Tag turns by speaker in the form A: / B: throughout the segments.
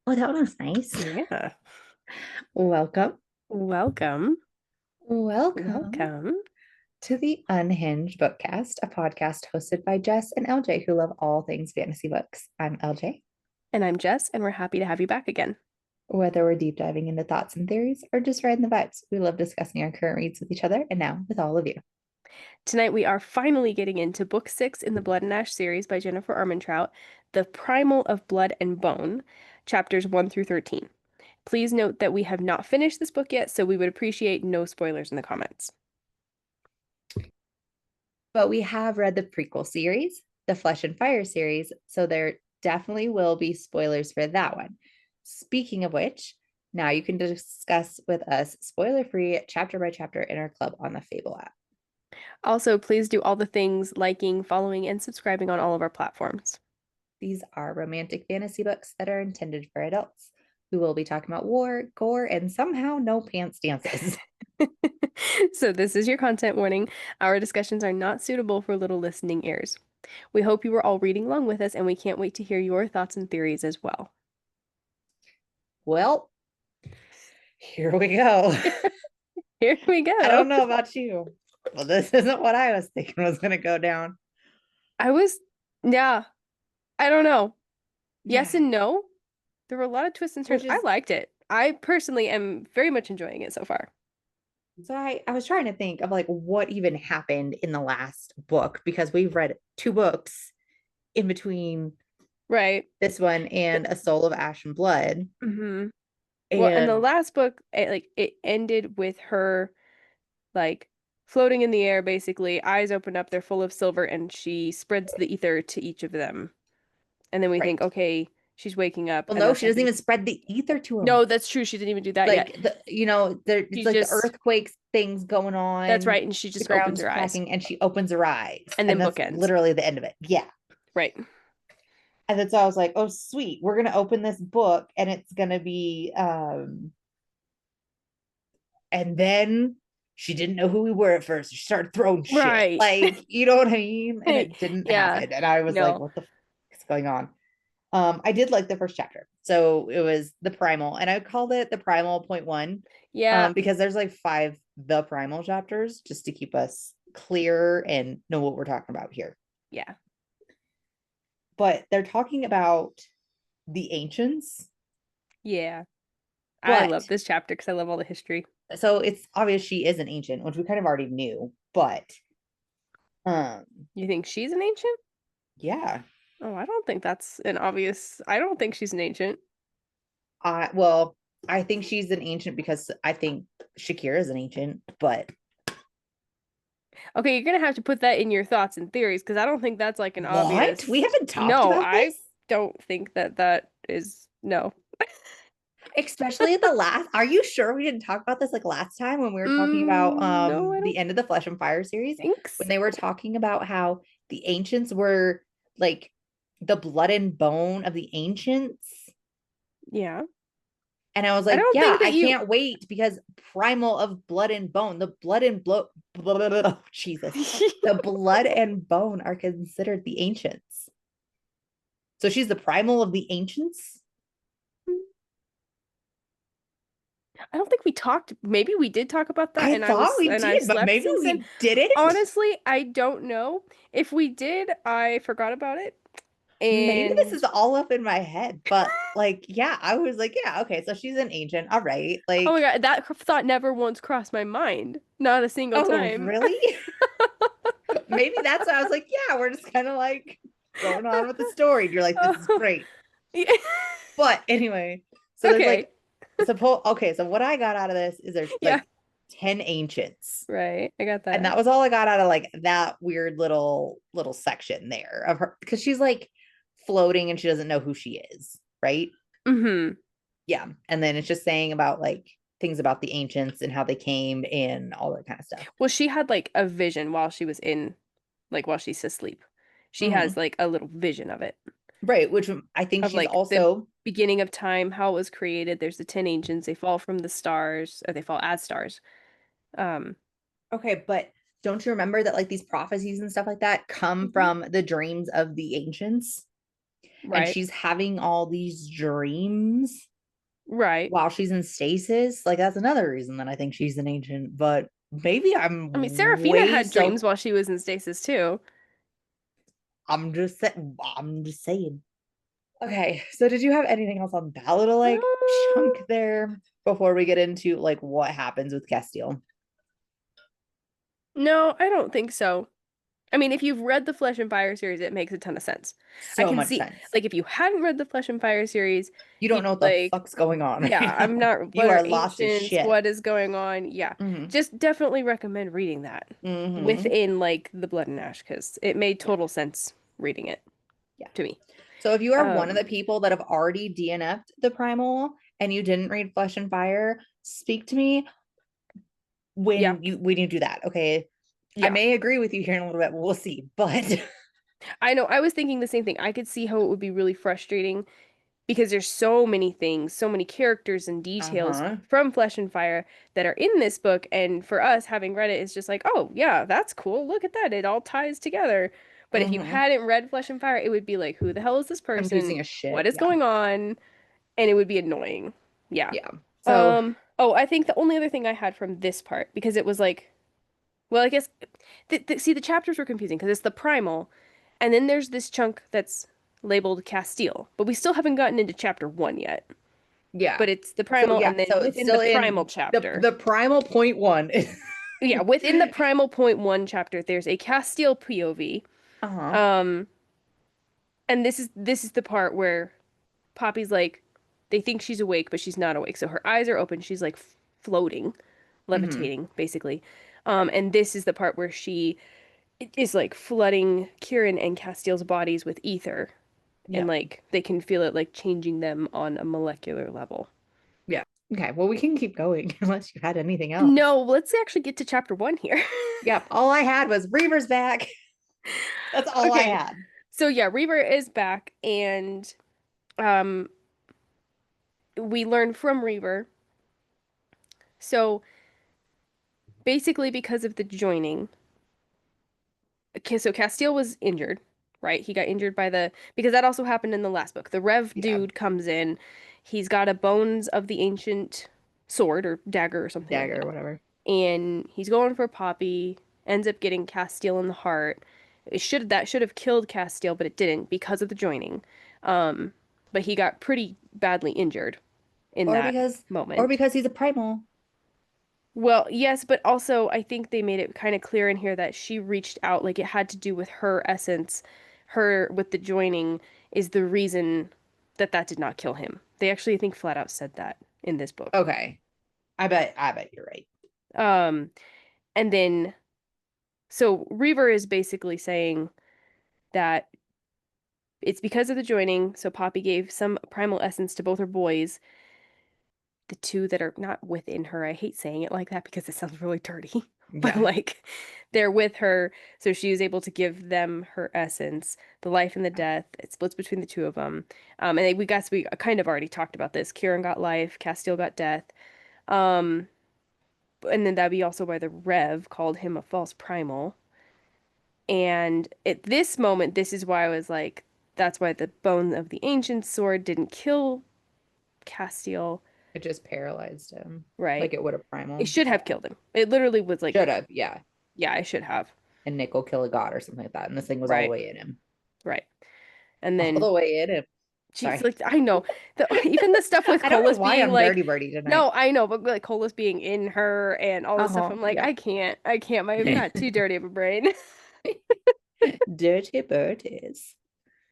A: Oh, that one was nice.
B: Yeah.
A: Welcome.
B: Welcome.
A: Welcome
B: Welcome.
A: to the Unhinged BookCast, a podcast hosted by Jess and LJ, who love all things fantasy books. I'm LJ.
B: And I'm Jess, and we're happy to have you back again.
A: Whether we're deep diving into thoughts and theories or just riding the vibes, we love discussing our current reads with each other and now with all of you.
B: Tonight we are finally getting into book 6 in the Blood and Ash series by Jennifer Armentrout, The Primal of Blood and Bone, chapters 1 through 13. Please note that we have not finished this book yet, so we would appreciate no spoilers in the comments.
A: But we have read the prequel series, the Flesh and Fire series, so there definitely will be spoilers for that one. Speaking of which, now you can discuss with us spoiler free, chapter by chapter in our club on the Fable app.
B: Also, please do all the things liking, following, and subscribing on all of our platforms.
A: These are romantic fantasy books that are intended for adults. We will be talking about war, gore, and somehow no pants dances.
B: So, this is your content warning. Our discussions are not suitable for little listening ears. We hope you were all reading along with us, and we can't wait to hear your thoughts and theories as well.
A: Well, here we go.
B: Here we
A: I
B: go.
A: don't know about you. Well, this isn't what I was thinking was going to go down.
B: I was, yeah, I don't know.
A: Yeah,
B: Yes and no. There were a lot of twists and turns.
A: which
B: I
A: is
B: liked it. I personally am very much enjoying it so far.
A: so I was trying to think of like what even happened in the last book because we've read two books in between
B: Right.
A: this one and A Soul of Ash and Blood.
B: Mm-hmm. Well, in the
A: And
B: last book, it ended with her like floating in the air, basically. Eyes open up, they're full of silver, and she spreads the ether to each of them. And then we think,
A: right.
B: okay, she's waking up,
A: Well,
B: and
A: no,
B: that's
A: she
B: I
A: doesn't
B: think
A: even spread the ether to him.
B: no, that's true. She didn't even do that yet.
A: Like there it's
B: She
A: like the
B: just
A: earthquakes things going
B: that's
A: on,
B: right, and she
A: the
B: just opens
A: ground's
B: her eyes,
A: cracking, and she opens her eyes.
B: and
A: And
B: then
A: that's
B: bookends.
A: literally the end of it. Yeah.
B: Right.
A: And then so I was like, oh sweet, we're gonna open this book and it's gonna be and then she didn't know who we were at first. She started throwing shit.
B: Right.
A: Like, you know what I mean? And it didn't
B: Yeah.
A: happen. And I was like,
B: No.
A: what the is going on? I did like the first chapter. So it was the primal, and I called it the primal point one.
B: Yeah.
A: Because there's like five the primal chapters just to keep us clear and know what we're talking about here.
B: Yeah.
A: But they're talking about the ancients,
B: Yeah. I love
A: but
B: this chapter because I love all the history.
A: so it's obvious she is an ancient, which we kind of already knew, but um
B: You think she's an ancient?
A: yeah.
B: Oh, I don't think that's an obvious. I don't think she's an ancient.
A: Well, I think she's an ancient because I think Shakira is an ancient, but
B: Okay, you're gonna have to put that in your thoughts and theories because I don't think that's like an
A: what? We
B: obvious.
A: haven't talked
B: No,
A: about this?
B: I don't think that that is no.
A: Especially the last, are you sure we didn't talk about this like last time when we were talking about
B: No, I don't
A: the end of the Flesh and Fire series?
B: think
A: When
B: so.
A: they were talking about how the ancients were like the blood and bone of the ancients.
B: Yeah.
A: And I was
B: I
A: like,
B: don't
A: yeah,
B: think that
A: I
B: you
A: can't wait because primal of blood and bone, the blood and oh, Jesus, the blood and bone are considered the ancients. So she's the primal of the ancients.
B: I don't think we talked. Maybe we did talk about that,
A: I
B: and I
A: thought
B: was
A: we
B: and I
A: did, but
B: slept
A: maybe
B: since then.
A: we didn't.
B: Honestly, I don't know. If we did, I forgot about it.
A: Maybe this
B: And
A: is all up in my head, but like, yeah, I was like, yeah, okay, so she's an ancient. All right.
B: oh my
A: Like,
B: God, that thought never once crossed my mind. Not a single
A: oh,
B: time.
A: really? Maybe that's why I was like, yeah, we're just kind of like going on with the story. And you're like, this is
B: Oh,
A: great.
B: yeah.
A: But anyway, so there's
B: Okay.
A: like, suppose, okay, so what I got out of this is there's
B: Yeah.
A: like 10 ancients.
B: Right. I got
A: And
B: that.
A: that was all I got out of like that weird little section there of her because she's like floating and she doesn't know who she is, right?
B: Mm-hmm.
A: Yeah. And then it's just saying about like things about the ancients and how they came and all that kind of stuff.
B: Well, she had like a vision while she was in, like while she's asleep. She has
A: Mhm.
B: like a little vision of it,
A: Right. Which I think
B: of
A: she's
B: like the
A: also,
B: beginning of time, how it was created. There's the 10 ancients. They fall from the stars, or they fall as stars. Um,
A: okay, but don't you remember that like these prophecies and stuff like that come
B: mhm.
A: from the dreams of the ancients? And
B: Right.
A: she's having all these dreams
B: Right.
A: while she's in stasis. Like, that's another reason that I think she's an ancient, but maybe I'm
B: I mean, Serafina
A: way
B: had
A: so.
B: dreams while she was in stasis too.
A: I'm just saying. Okay, so did you have anything else on that little like chunk there before we get into like what happens with Castile?
B: No, I don't think so. I mean, if you've read the Flesh and Fire series, it makes a ton of sense. I
A: So
B: can
A: much
B: see,
A: sense.
B: like, if you hadn't read the Flesh and Fire series,
A: You don't
B: you'd
A: know
B: be
A: what the
B: like,
A: fuck's going on
B: yeah,
A: right
B: I'm
A: now.
B: not, what
A: You
B: are
A: are lost as
B: ancients?
A: shit.
B: What is going on? Yeah,
A: Hmm.
B: just definitely recommend reading that
A: Hmm.
B: within, like, the Blood and Ash, because it made
A: Yeah.
B: total sense reading it
A: Yeah.
B: to me.
A: So if you are one of the
B: Um,
A: people that have already DNF'd the Primal and you didn't read Flesh and Fire, speak to me
B: yeah,
A: when you do that. Okay. I
B: yeah.
A: may agree with you here in a little bit. We'll see. But
B: I know, I was thinking the same thing. I could see how it would be really frustrating because there's so many things, so many characters and details
A: uh-huh.
B: from Flesh and Fire that are in this book. And for us, having read it, it's just like, oh, yeah, that's cool. Look at that. It all ties together. But if you
A: Hmm.
B: hadn't read Flesh and Fire, it would be like, who the hell is this person?
A: Confusing as
B: What
A: shit.
B: is
A: Yeah.
B: going on? And it would be annoying. Yeah.
A: Yeah. So
B: Oh, I think the only other thing I had from this part, because it was like, well, I guess, see, the chapters were confusing because it's the primal, and then there's this chunk that's labeled Castile, but we still haven't gotten into chapter 1 yet.
A: yeah.
B: But it's the
A: So
B: primal,
A: yeah,
B: and then
A: so it's
B: within the
A: still
B: primal
A: in
B: chapter,
A: the primal point one.
B: yeah, within the primal point one chapter, there's a Castile POV.
A: Uh-huh.
B: Um, and this is the part where Poppy's like, they think she's awake, but she's not awake. So her eyes are open. She's like floating,
A: Hmm.
B: levitating, basically. And this is the part where she is like flooding Kieran and Castile's bodies with ether, and
A: Yeah.
B: like they can feel it like changing them on a molecular level.
A: Yeah. Okay. Well, we can keep going unless you had anything else.
B: No, let's actually get to chapter 1 here.
A: Yep. All I had was Reaver's back. That's all I
B: Okay.
A: had.
B: So yeah, Reaver is back, and um we learn from Reaver. So basically because of the joining, okay, so Castile was injured, right? He got injured by the because that also happened in the last book. The Rev
A: Yeah.
B: dude comes in. He's got a bones of the ancient sword or dagger or something like
A: Dagger or
B: that.
A: whatever.
B: And he's going for Poppy, ends up getting Castile in the heart. That should have killed Castile, but it didn't because of the joining. Um, but he got pretty badly injured in
A: Or
B: that
A: because or
B: moment.
A: because he's a primal.
B: Well, yes, but also I think they made it kind of clear in here that she reached out, like it had to do with her essence, her with the joining is the reason that that did not kill him. They actually, I think, flat out said that in this book.
A: Okay. I bet you're right.
B: Um, and then so Reaver is basically saying that it's because of the joining. So Poppy gave some primal essence to both her boys, the two that are not within her. I hate saying it like that because it sounds really dirty, but
A: Yeah.
B: like they're with her. So she was able to give them her essence, the life and the death. It splits between the two of them. And we kind of already talked about this. Kieran got life, Castile got death. Um, and then that'd be also why the Rev called him a false primal. And at this moment, this is why I was like, that's why the bone of the ancient sword didn't kill Castile,
A: It just paralyzed him like
B: right?
A: it would a
B: It
A: primal.
B: should
A: Yeah.
B: have killed him. It literally was like,
A: Should have. Yeah.
B: yeah, I should have.
A: And Nick will kill a god or something like that. And this thing was all the
B: Right,
A: way in him.
B: right. And
A: All
B: then,
A: the way in him.
B: geez,
A: Sorry.
B: like I know even the stuff with
A: I don't know
B: Colas
A: why
B: being
A: I'm dirty
B: like,
A: birdie tonight.
B: no, I know, but like Colas being in her and all this stuff,
A: Uh-huh.
B: I'm like,
A: Yeah.
B: I can't. I've got too dirty of a brain.
A: Dirty birdies.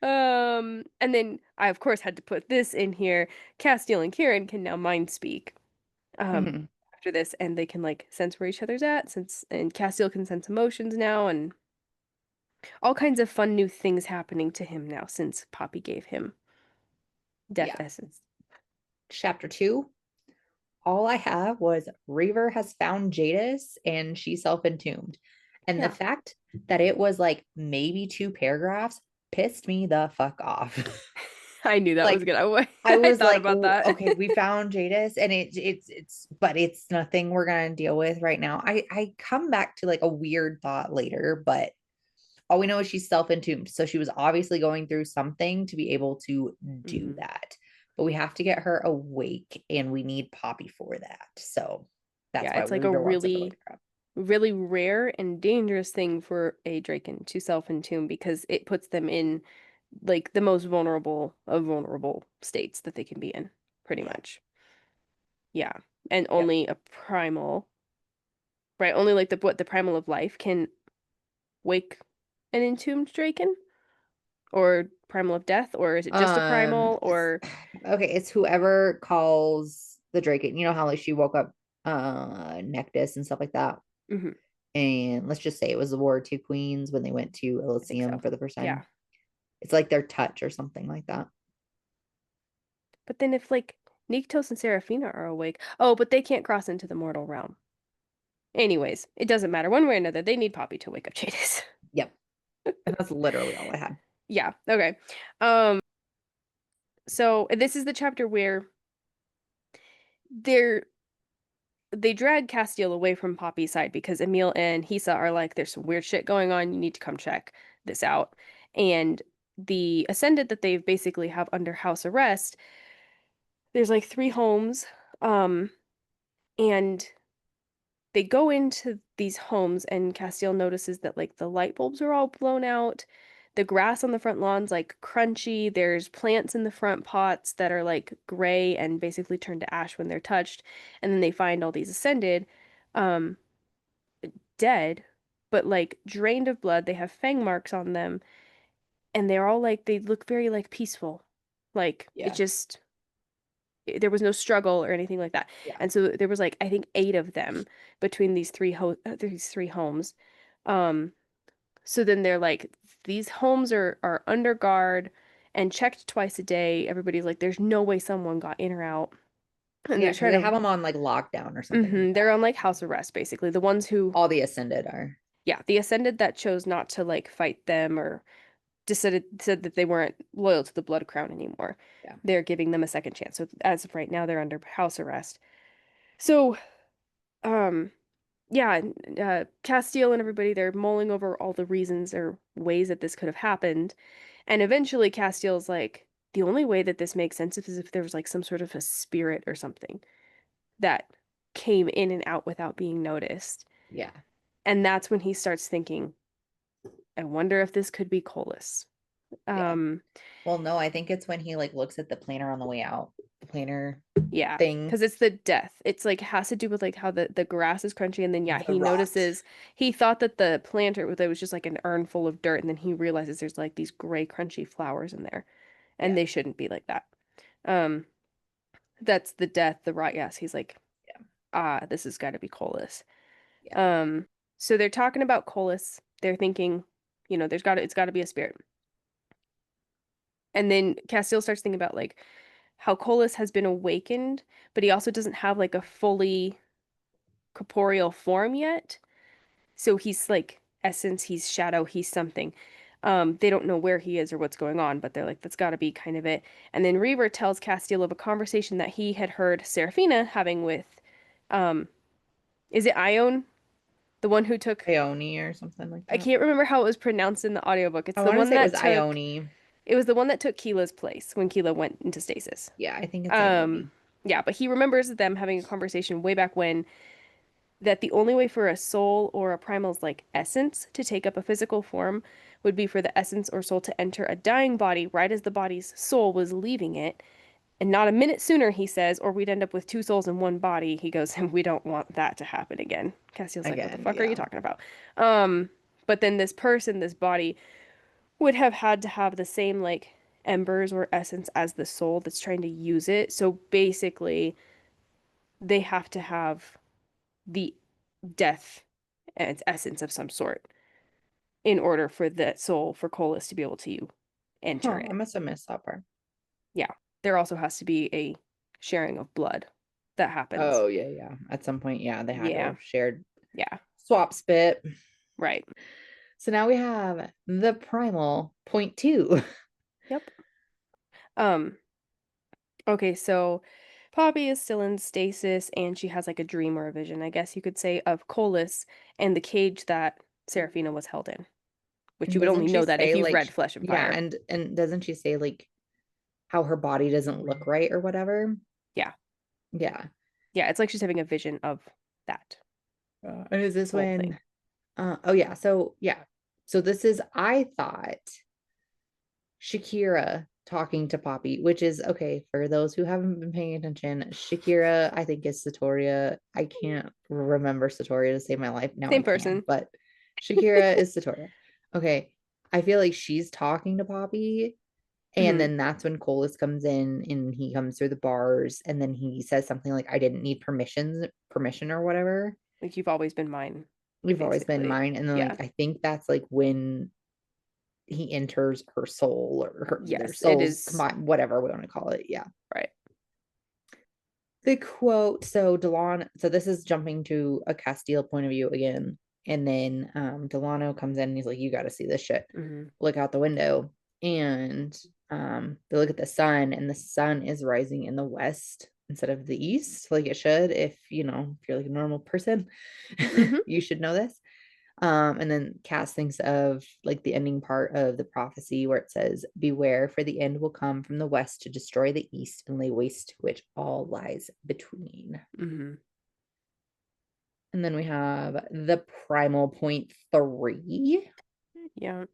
B: And then I of course had to put this in here. Castile and Kieran can now mind speak.
A: Hmm.
B: After this, and they can like sense where each other's at, since and Castile can sense emotions now, and all kinds of fun new things happening to him now since Poppy gave him death
A: Yeah.
B: essence.
A: Chapter 2. All I have was Reaver has found Jadis and she self-entombed. And the
B: Yeah.
A: fact that it was like maybe 2 paragraphs pissed me the fuck off.
B: I knew that was
A: Like
B: gonna.
A: I
B: I
A: was
B: thought
A: like,
B: about that.
A: okay, we found Jadis and but it's nothing we're gonna deal with right now. I come back to like a weird thought later, but all we know is she's self-entombed. So she was obviously going through something to be able to do
B: Mhm.
A: that. But we have to get her awake and we need Poppy for that. So that's
B: Yeah,
A: why
B: it's like a
A: Reaver wants to go
B: really,
A: wake her up.
B: really rare and dangerous thing for a Draken to self-entomb because it puts them in like the most vulnerable of vulnerable states that they can be in, pretty
A: Yeah.
B: much. Yeah. And
A: Yep.
B: only a primal, right? Only like the primal of life can wake an entombed Draken or primal of death, or is it just a primal
A: It's
B: or
A: okay, it's whoever calls the Drake. You know how like she woke up Nectus and stuff like that.
B: Mhm,
A: And let's just say it was the War of Two Queens when they went to
B: I think
A: Elysium
B: so.
A: for the first
B: Yeah.
A: time. It's like their touch or something like that.
B: But then if like Nyktos and Seraphina are awake, oh, but they can't cross into the mortal realm. Anyways, it doesn't matter. One way or another, they need Poppy to wake up Jadis.
A: Yep. And that's literally all I had.
B: Yeah, okay. Um, so this is the chapter where they're they drag Castiel away from Poppy's side because Emil and Hisa are like, there's some weird shit going on. You need to come check this out. And the Ascended that they basically have under house arrest, there's like three homes. Um, and they go into these homes and Castiel notices that like the light bulbs are all blown out. The grass on the front lawn's like crunchy. There's plants in the front pots that are like gray and basically turn to ash when they're touched. And then they find all these ascended, um, dead, but like drained of blood. They have fang marks on them, and they're all like they look very like peaceful. Like it
A: Yeah.
B: just there was no struggle or anything like that.
A: Yeah.
B: And so there was like I think 8 of them between these three homes. Um so then they're like these homes are under guard and checked twice a day. Everybody's like there's no way someone got in or out. And
A: Yeah,
B: they're
A: because
B: trying
A: they
B: to
A: have them on like lockdown or something like
B: they're
A: that.
B: on like house arrest basically. The ones who
A: All the Ascended are.
B: yeah, the ascended that chose not to like fight them or decided said that they weren't loyal to the Blood Crown anymore.
A: Yeah.
B: They're giving them a second chance. So as of right now they're under house arrest. So um yeah, Castile and everybody, they're mulling over all the reasons or ways that this could have happened. And eventually Castile's like, the only way that this makes sense is if there was like some sort of a spirit or something that came in and out without being noticed.
A: Yeah.
B: And that's when he starts thinking, I wonder if this could be Colas.
A: Yeah.
B: Um,
A: Well, no, I think it's when he like looks at the planner on the way out. The planner
B: yeah,
A: thing.
B: because it's the death. It's like has to do with like how the grass is crunchy, and then yeah,
A: The
B: he
A: rot.
B: notices he thought that the planter that was just like an urn full of dirt, and then he realizes there's like these gray crunchy flowers in there, and
A: Yeah.
B: they shouldn't be like that. Um, that's the death, the rot. Yes, he's like,
A: Yeah.
B: ah, this has got to be Colas.
A: Yeah.
B: Um, so they're talking about Colas. They're thinking, it's got to be a spirit. And then Castile starts thinking about like how Colas has been awakened, but he also doesn't have like a fully corporeal form yet. So he's like essence, he's shadow, he's something. They don't know where he is or what's going on, but they're like, that's gotta be kind of it. And then Reaver tells Castile of a conversation that he had heard Seraphina having with um is it Ione? The one who took
A: Ione or something like
B: I
A: that.
B: can't remember how it was pronounced in the audiobook. It's
A: I
B: the
A: want to
B: one
A: say it was
B: that took
A: Ione.
B: it was the one that took Keela's place when Keela went into stasis.
A: Yeah, I think it's
B: Um,
A: Ione.
B: yeah, but he remembers them having a conversation way back when that the only way for a soul or a primal's like essence to take up a physical form would be for the essence or soul to enter a dying body right as the body's soul was leaving it. And not a minute sooner, he says, or we'd end up with two souls in one body. He goes, and we don't want that to happen again. Cassiel's like, what the
A: Again,
B: fuck are you
A: yeah.
B: talking about? But then this person, this body, would have had to have the same like embers or essence as the soul that's trying to use it. So basically, they have to have the death and its essence of some sort in order for that soul for Colas to be able to enter
A: Huh, I
B: it.
A: must have missed that part.
B: Yeah. There also has to be a sharing of blood that happens.
A: Oh, yeah, yeah. At some point, yeah, they had to
B: Yeah.
A: have shared
B: Yeah.
A: swap spit.
B: Right.
A: So now we have the primal point two.
B: Yep. Um okay, so Poppy is still in stasis and she has like a dream or a vision, I guess you could say, of Colas and the cage that Seraphina was held in, which
A: And
B: you would only
A: doesn't she
B: know that if
A: say
B: you've
A: like
B: read Flesh and
A: yeah,
B: Fire.
A: and doesn't she say like how her body doesn't look right or whatever?
B: Yeah.
A: Yeah.
B: Yeah, it's like she's having a vision of that
A: And is this
B: whole thing.
A: when oh yeah, so yeah. So this is I thought Shakira talking to Poppy, which is okay for those who haven't been paying attention. Shakira, I think, is Satoria. I can't remember Satoria to save my life. Now I
B: Same
A: can,
B: person.
A: but Shakira is Satoria. Okay. I feel like she's talking to Poppy, and
B: Hmm.
A: then that's when Colas comes in and he comes through the bars, and then he says something like, I didn't need permission or whatever.
B: Like you've always been mine,
A: We've always been
B: basically.
A: mine. And then
B: Yeah.
A: like I think that's like when he enters her soul or their
B: Yes, it
A: souls
B: is.
A: combined, whatever we want to call it. Yeah.
B: Right.
A: The quote, so Delon, so this is jumping to a Castile point of view again. And then Delano comes in and he's like, you got to see this shit.
B: Hmm.
A: Look out the window. And they look at the sun, and the sun is rising in the west instead of the east, like it should. If if you're like a normal person,
B: Hmm.
A: you should know this. And then Cass thinks of like the ending part of the prophecy where it says, beware, for the end will come from the west to destroy the east and lay waste to which all lies between.
B: Hmm.
A: And then we have the primal point 3.
B: Yeah.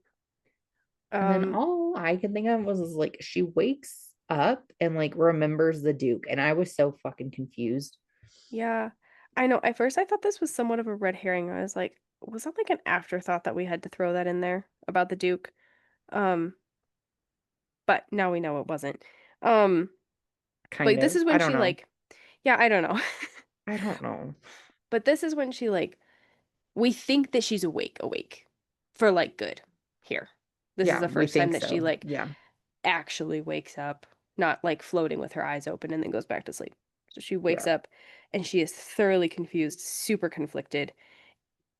A: And then
B: Um,
A: all I can think of was like she wakes up and like remembers the Duke. And I was so fucking confused.
B: yeah. I know. At first I thought this was somewhat of a red herring. I was like, was that like an afterthought that we had to throw that in there about the Duke? Um, but now we know it wasn't. Um,
A: Kind
B: but this
A: of.
B: is
A: I
B: when
A: don't
B: she
A: know.
B: like, yeah, I don't know.
A: I don't know.
B: But this is when she like we think that she's awake for like good here. This is
A: Yeah,
B: the
A: we
B: first time
A: think
B: that she
A: so.
B: like
A: Yeah.
B: actually wakes up, not like floating with her eyes open and then goes back to sleep. So she wakes
A: Yeah.
B: up and she is thoroughly confused, super conflicted.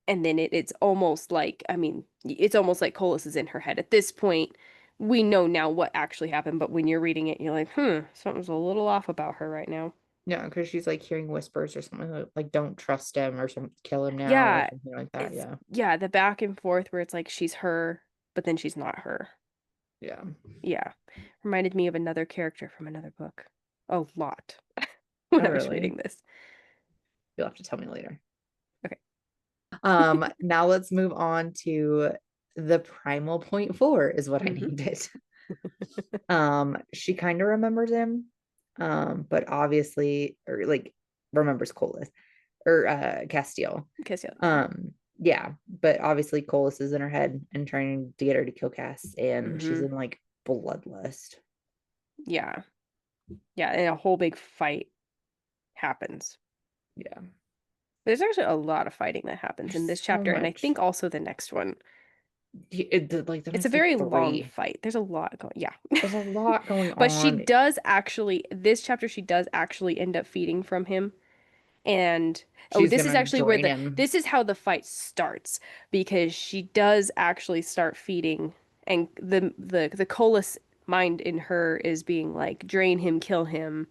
B: And then it's almost like, I mean, it's almost like Colas is in her head. At this point, we know now what actually happened, but when you're reading it, you're like, something's a little off about her right now.
A: Yeah, because she's like hearing whispers or something like don't trust him or some kill him now or
B: Yeah,
A: something like that. Yeah.
B: yeah, the back and forth where it's like she's her, but then she's not her.
A: Yeah.
B: Yeah. Reminded me of another character from another book. A lot when
A: Oh,
B: I was
A: really?
B: reading this.
A: You'll have to tell me later.
B: Okay.
A: Now let's move on to the primal point 4 is what I
B: Hmm.
A: named it. She kind of remembers him, but obviously, or like remembers Colas or Castile.
B: Kiss you.
A: Yeah, but obviously Colas is in her head and trying to get her to kill Cass, and she's
B: Hmm.
A: in like bloodlust.
B: Yeah. Yeah, and a whole big fight happens.
A: Yeah.
B: There's actually a lot of fighting that happens in
A: There's
B: this
A: so
B: chapter, and I
A: much.
B: think also the next one.
A: Like the
B: It's a
A: next like
B: very long
A: 3.
B: fight. There's a lot going, yeah.
A: There's a lot going
B: But she
A: on.
B: does actually, this chapter, she does actually end up feeding from him. And oh,
A: She's gonna drain him.
B: this is how the fight starts because she does actually start feeding, and the Colas mind in her is being like drain him, kill him,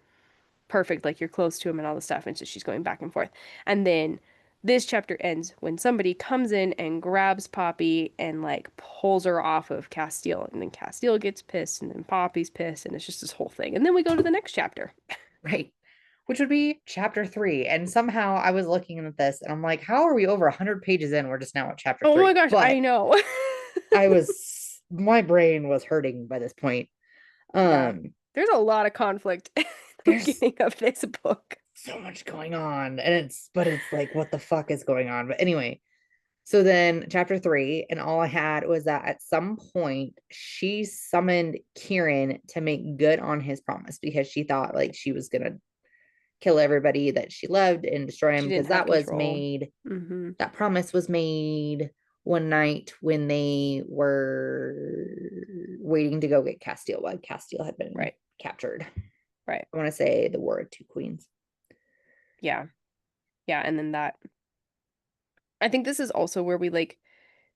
B: perfect, like you're close to him and all the stuff, and so she's going back and forth. And then this chapter ends when somebody comes in and grabs Poppy and like pulls her off of Castile, and then Castile gets pissed, and then Poppy's pissed, and it's just this whole thing. And then we go to the next chapter.
A: Right. Which would be chapter 3. And somehow I was looking at this and I'm like, how are we over 100 pages in? We're just now at chapter
B: Oh my
A: 3.
B: gosh, I
A: But
B: know.
A: my brain was hurting by this point.
B: Yeah.
A: Um,
B: There's a lot of conflict in the
A: there's
B: beginning of this book.
A: so much going on. And but it's like, what the fuck is going on? But anyway, so then chapter 3, and all I had was that at some point she summoned Kieran to make good on his promise because she thought like she was gonna kill everybody that she loved and destroy him
B: She didn't
A: because
B: have
A: that was
B: control.
A: made
B: Mm-hmm.
A: that promise was made one night when they were waiting to go get Castile while Castile had been
B: Right.
A: captured.
B: Right.
A: I want to say the War of Two Queens.
B: Yeah. Yeah. And then that. I think this is also where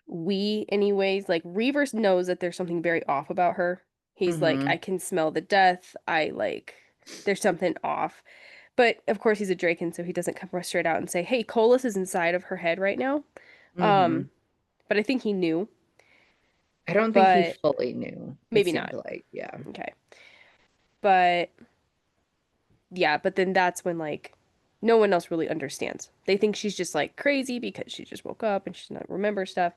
B: we anyways, like Reavers knows that there's something very off about her. He's like, I
A: Mm-hmm.
B: can smell the death. There's something off. But of course he's a Draken, so he doesn't come straight out and say, hey, Colas is inside of her head right now.
A: Mm-hmm.
B: Um, but I think he knew.
A: I don't think he
B: but
A: fully knew. It
B: maybe
A: seemed
B: not.
A: like, yeah.
B: Okay. But yeah, but then that's when like no one else really understands. They think she's just like crazy because she just woke up and she's not remember stuff.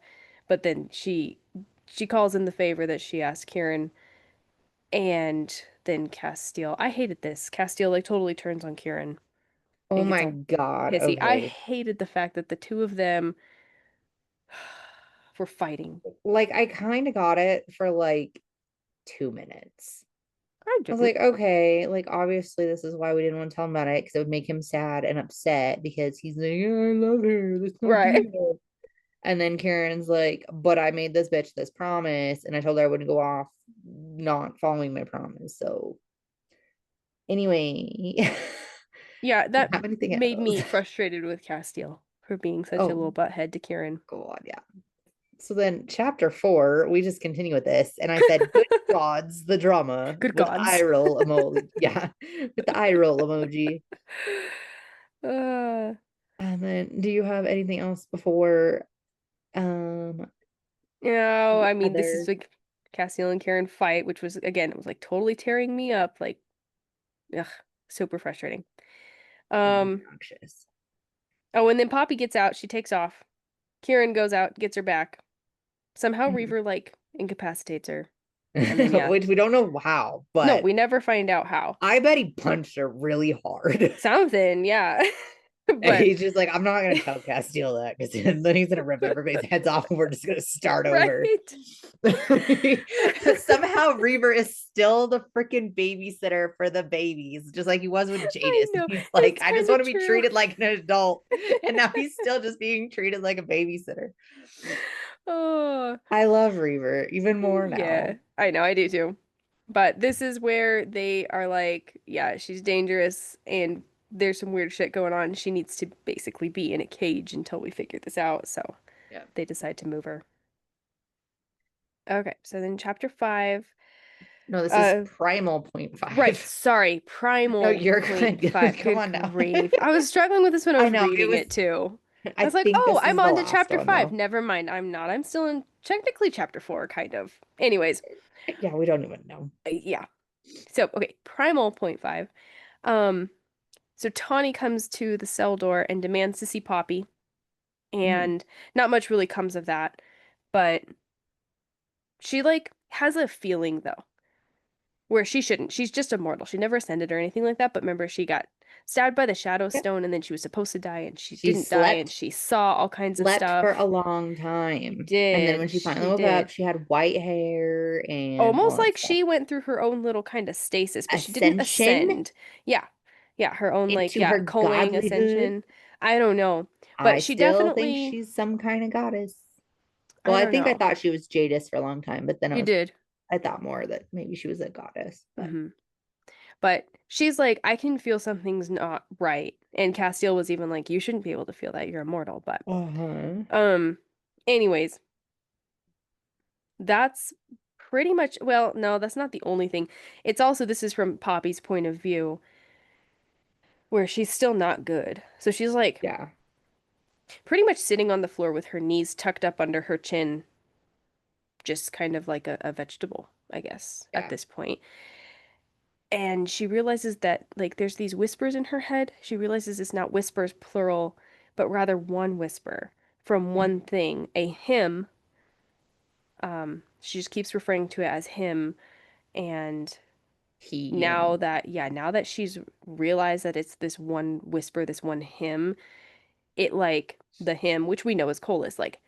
B: But then she calls in the favor that she asked Kieran, and then Castile. I hated this. Castile like totally turns on Kieran
A: Oh
B: and gets
A: my
B: all
A: God.
B: pissy. I
A: Okay.
B: hated the fact that the two of them were fighting.
A: Like, I kind of got it for like 2 minutes.
B: I
A: I was
B: didn't.
A: like, okay, like obviously this is why we didn't want to tell him about it because it would make him sad and upset because he's like, yeah, I love her. Let's not
B: Right.
A: do that. And then Karen's like, but I made this bitch this promise and I told her I wouldn't go off not following my promise. So anyway,
B: Yeah,
A: do you
B: that
A: have anything
B: made
A: else?
B: me frustrated with Castile for being such a
A: Oh
B: little butthead to Kieran.
A: God, yeah. So then chapter 4, we just continue with this. And I said, good gods, the drama
B: Good
A: with eye
B: gods.
A: roll emoji. Yeah, with the eye roll emoji.
B: Uh,
A: And then do you have anything else before
B: no,
A: the
B: I mean this is
A: other
B: like Castiel and Karen fight, which was again, it was like totally tearing me up, like ugh, super frustrating. Um,
A: obnoxious?
B: oh, and then Poppy gets out, she takes off. Kieran goes out, gets her back. Somehow
A: Mhm.
B: Reaver like incapacitates her. And then yeah.
A: Which we don't know how,
B: No,
A: but
B: we never find out how.
A: I bet he punched her really hard.
B: Something, yeah.
A: And
B: But
A: he's just like, I'm not gonna tell Castile that because then he's gonna rip everybody's heads off and we're just gonna start over.
B: right.
A: But somehow Reaver is still the freaking babysitter for the babies, just like he was with
B: I
A: Jadis.
B: know.
A: He's like,
B: It's
A: I just
B: kind
A: want
B: of
A: to be
B: true.
A: treated like an adult. And now he's still just being treated like a babysitter.
B: Oh,
A: I love Reaver even more
B: yeah.
A: now.
B: I know, I do too. But this is where they are like, yeah, she's dangerous and there's some weird shit going on. She needs to basically be in a cage until we figure this out. So
A: Yeah.
B: they decide to move her. Okay, so then chapter 5.
A: No, this is
B: Uh,
A: Primal point
B: right,
A: 5.
B: sorry,
A: No,
B: Primal
A: you're
B: point
A: good.
B: 5.
A: Come
B: Good
A: on now.
B: grief. I was struggling with this when I
A: I
B: was
A: know it
B: reading
A: was.
B: it too. I
A: I
B: was like,
A: think
B: oh,
A: this
B: I'm
A: is the
B: on to
A: last
B: chapter
A: one
B: 5.
A: though.
B: Never mind. I'm not. I'm still in technically chapter 4, kind of. Anyways,
A: Yeah, we don't even know.
B: yeah. So, okay, Primal point 5. Um, so Tawny comes to the cell door and demands to see Poppy,
A: Mhm.
B: and not much really comes of that, but she like has a feeling though, where she shouldn't. She's just a mortal. She never ascended or anything like that, but remember she got stabbed by the Shadow
A: Yeah.
B: Stone and then she was supposed to die and she
A: She
B: didn't die and she saw all kinds of
A: slept for a
B: stuff.
A: long
B: She
A: time. And then when
B: did.
A: she finally
B: She
A: woke up,
B: did.
A: she had white hair and all
B: Almost
A: that
B: like
A: stuff.
B: she went through her own little kind of stasis, but she didn't
A: Ascension
B: ascend. Yeah. Yeah, her own like
A: into
B: yeah,
A: her
B: culling
A: godlyhood.
B: ascension. I don't know.
A: I
B: But she
A: still think
B: definitely
A: she's some kind of goddess. Well,
B: I
A: I
B: don't
A: think I
B: know.
A: thought she was Jadis for a long time, but then
B: You did.
A: I thought more that maybe she was a goddess. But
B: Hmm. But she's like, I can feel something's not right. And Castiel was even like, you shouldn't be able to feel that. You're immortal. But
A: uh-huh.
B: um anyways, that's pretty much well, no, that's not the only thing. It's also this is from Poppy's point of view where she's still not good. So she's like
A: Yeah.
B: pretty much sitting on the floor with her knees tucked up under her chin, just kind of like a vegetable, I guess, at
A: Yeah.
B: this point. And she realizes that like there's these whispers in her head. She realizes it's not whispers plural, but rather one whisper from one thing, a hymn. She just keeps referring to it as him. And
A: He
B: now
A: and
B: that, yeah, now that she's realized that it's this one whisper, this one hymn, it like the hymn, which we know is Colas, like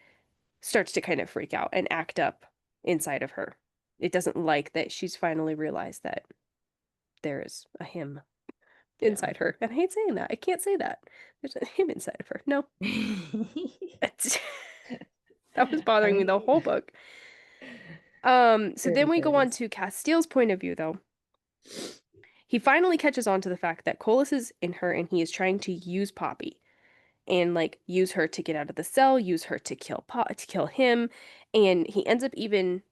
B: starts to kind of freak out and act up inside of her. It doesn't like that she's finally realized that there is a hymn
A: yeah.
B: inside her. And I hate saying that. I can't say that. There's a hymn inside of her. No. That was bothering me the
A: I
B: whole book. So then we go on
A: criticized.
B: to Castiel's point of view though. He finally catches on to the fact that Colas is in her and he is trying to use Poppy and like use her to get out of the cell, use her to to kill him, and he ends up even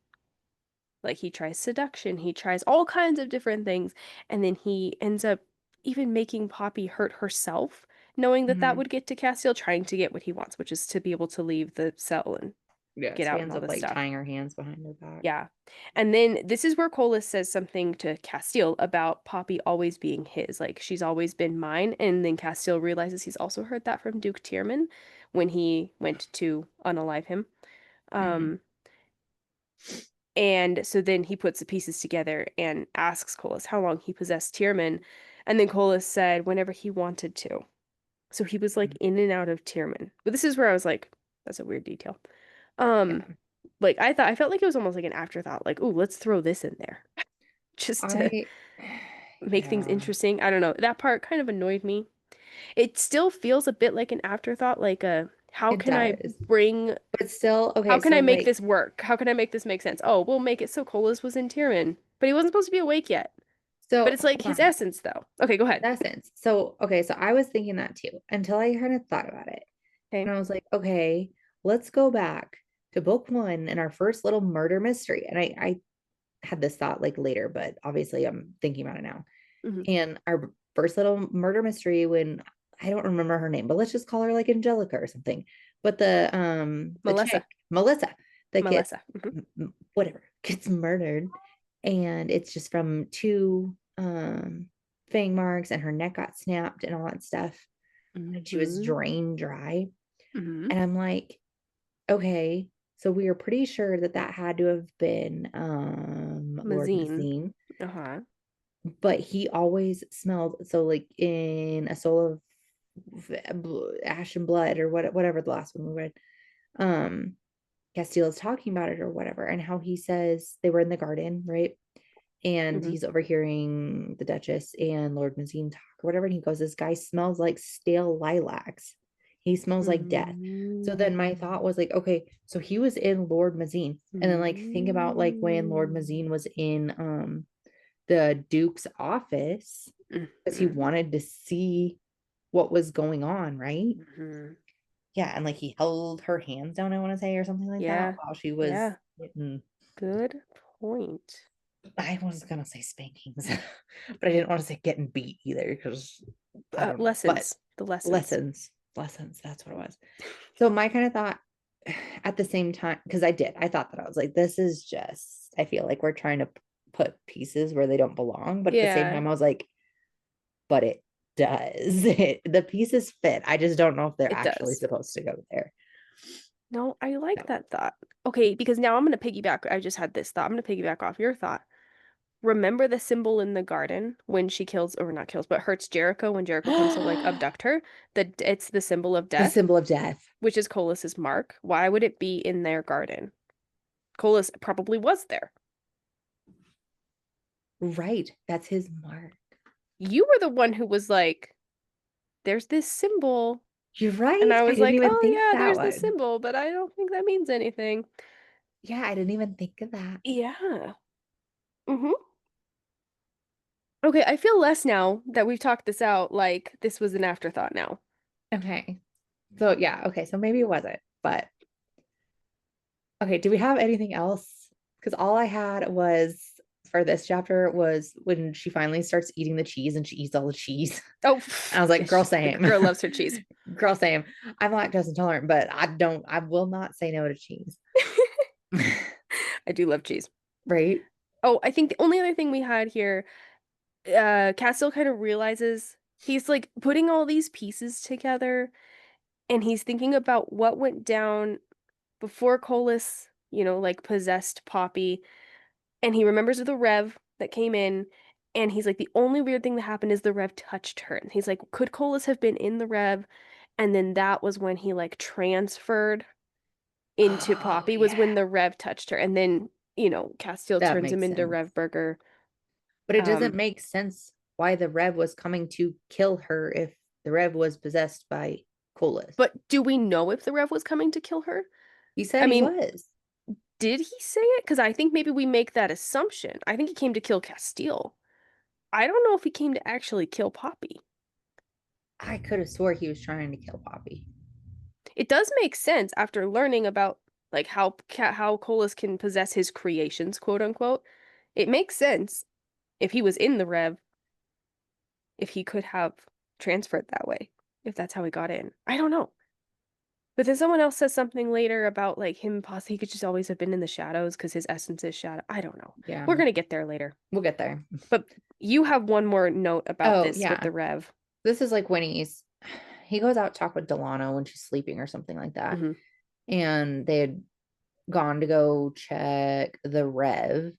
B: like he tries seduction, he tries all kinds of different things, and then he ends up even making Poppy hurt herself, knowing that that
A: Mhm.
B: would get to Castiel, trying to get what he wants, which is to be able to leave the cell and
A: Yeah,
B: get
A: so he
B: out and
A: ends
B: all
A: up
B: this
A: like
B: stuff.
A: tying her hands behind her back.
B: Yeah. And then this is where Colas says something to Castile about Poppy always being his. Like, she's always been mine. And then Castile realizes he's also heard that from Duke Tierman when he went to unalive him.
A: Mhm.
B: Um, and so then he puts the pieces together and asks Colas how long he possessed Tierman. And then Colas said whenever he wanted to. So he was like in and out of Tierman. But this is where I was like, that's a weird detail. Um,
A: Yeah.
B: like I felt like it was almost like an afterthought, like, oh, let's throw this in there just to
A: I
B: make things
A: yeah,
B: interesting. I don't know. That part kind of annoyed me. It still feels a bit like an afterthought, like a
A: it does.
B: bring
A: But still,
B: how
A: okay,
B: can
A: so
B: I make
A: like
B: this work? How can I make this make sense? Oh, we'll make it so Colas was in Tierman, but he wasn't supposed to be awake yet. But
A: so
B: it's like
A: hold
B: his
A: on.
B: essence though. Okay, go ahead.
A: Essence. So okay, so I was thinking that too until I kind of thought about it.
B: Okay.
A: And I was like, okay, let's go back to book one and our first little murder mystery. And I had this thought like later, but obviously I'm thinking about it now.
B: Hmm.
A: And our first little murder mystery when I don't remember her name, but let's just call her like Angelica or something. But the chick,
B: Melissa.
A: Melissa, that gets
B: Melissa. Hmm.
A: whatever, gets murdered. And it's just from two fang marks and her neck got snapped and all that stuff. And she was
B: Hmm.
A: drained dry.
B: Hmm.
A: And I'm like, okay, so we are pretty sure that that had to have been Lord
B: Mazine.
A: Mazine,
B: Uh-huh.
A: but he always smelled so like in A Soul of Ash and Blood or whatever the last one we read. Um, Castile is talking about it or whatever, and how he says they were in the garden, right? And
B: Hmm.
A: he's overhearing the Duchess and Lord Mazine talk or whatever, and he goes, "This guy smells like stale lilacs. He smells like death." So then my thought was like, okay, so he was in Lord Mazine, and then like think about like when Lord Mazine was in the Duke's office because he
B: Hmm.
A: wanted to see what was going on, right?
B: Hmm.
A: Yeah, and like he held her hands down, I want to say, or something like that
B: Yeah.
A: while she was
B: Yeah.
A: getting,
B: Good point.
A: I was gonna say spankings, but I didn't want to say getting beat either because I don't know. But
B: Lessons. The lessons.
A: lessons, that's what it was. So my kind of thought at the same time, because I thought that I was like, this is just, I feel like we're trying to put pieces where they don't belong. But at the same
B: Yeah,
A: time, I was like, but it does. The pieces fit. I just don't know if they're
B: it
A: actually
B: does.
A: supposed to go there.
B: No, I like
A: So,
B: that thought. Okay, because now I'm going to piggyback. I just had this thought. I'm going to piggyback off your thought. Remember the symbol in the garden when she kills, or not kills, but hurts Jericho when Jericho comes to like abduct her? That it's the symbol of
A: the
B: death,
A: symbol of death.
B: which is Colus's mark. Why would it be in their garden? Colus probably was there.
A: Right. That's his mark.
B: You were the one who was like, there's this symbol.
A: You're
B: And
A: right.
B: I
A: I
B: was
A: didn't
B: like,
A: even
B: oh
A: think of
B: yeah,
A: that
B: there's this
A: one.
B: symbol, but I don't think that means anything.
A: Yeah, I didn't even think of that.
B: Yeah. Mm-hmm. Okay, I feel less now that we've talked this out, like this was an afterthought now.
A: Okay. So yeah, okay. So maybe it wasn't, but okay, do we have anything else? Because all I had was for this chapter was when she finally starts eating the cheese and she eats all the cheese.
B: Oh,
A: And I was like, girl,
B: the
A: same.
B: girl loves her cheese.
A: Girl, same. I'm lactose intolerant, but I will not say no to cheese.
B: I do love cheese.
A: Right?
B: Oh, I think the only other thing we had here, Castiel kind of realizes he's like putting all these pieces together and he's thinking about what went down before Colas, like possessed Poppy. And he remembers the Rev that came in, and he's like, the only weird thing that happened is the Rev touched her. And he's like, could Colas have been in the Rev? And then that was when he like transferred into
A: Oh,
B: Poppy, was
A: yeah.
B: when the Rev touched her. And then, Castiel
A: That
B: turns him
A: makes
B: into
A: sense.
B: Rev Burger.
A: But it doesn't
B: Um,
A: make sense why the Rev was coming to kill her if the Rev was possessed by Colas.
B: but do we know if the Rev was coming to kill her?
A: He said
B: I
A: he
B: mean,
A: was.
B: did he say it? Because I think maybe we make that assumption. I think he came to kill Castile. I don't know if he came to actually kill Poppy.
A: I could have swore he was trying to kill Poppy.
B: It does make sense after learning about like how Colas can possess his creations, quote unquote. It makes sense if he was in the Rev, if he could have transferred that way, if that's how he got in. I don't know. But then someone else says something later about like him possibly he could just always have been in the shadows because his essence is shadow. I don't know.
A: Yeah,
B: We're gonna get there later.
A: we'll get there.
B: But you have one more note about
A: Oh,
B: this with
A: yeah.
B: the Rev.
A: This is like when he goes out to talk with Delano when she's sleeping or something like that.
B: Hmm.
A: And they had gone to go check the Rev,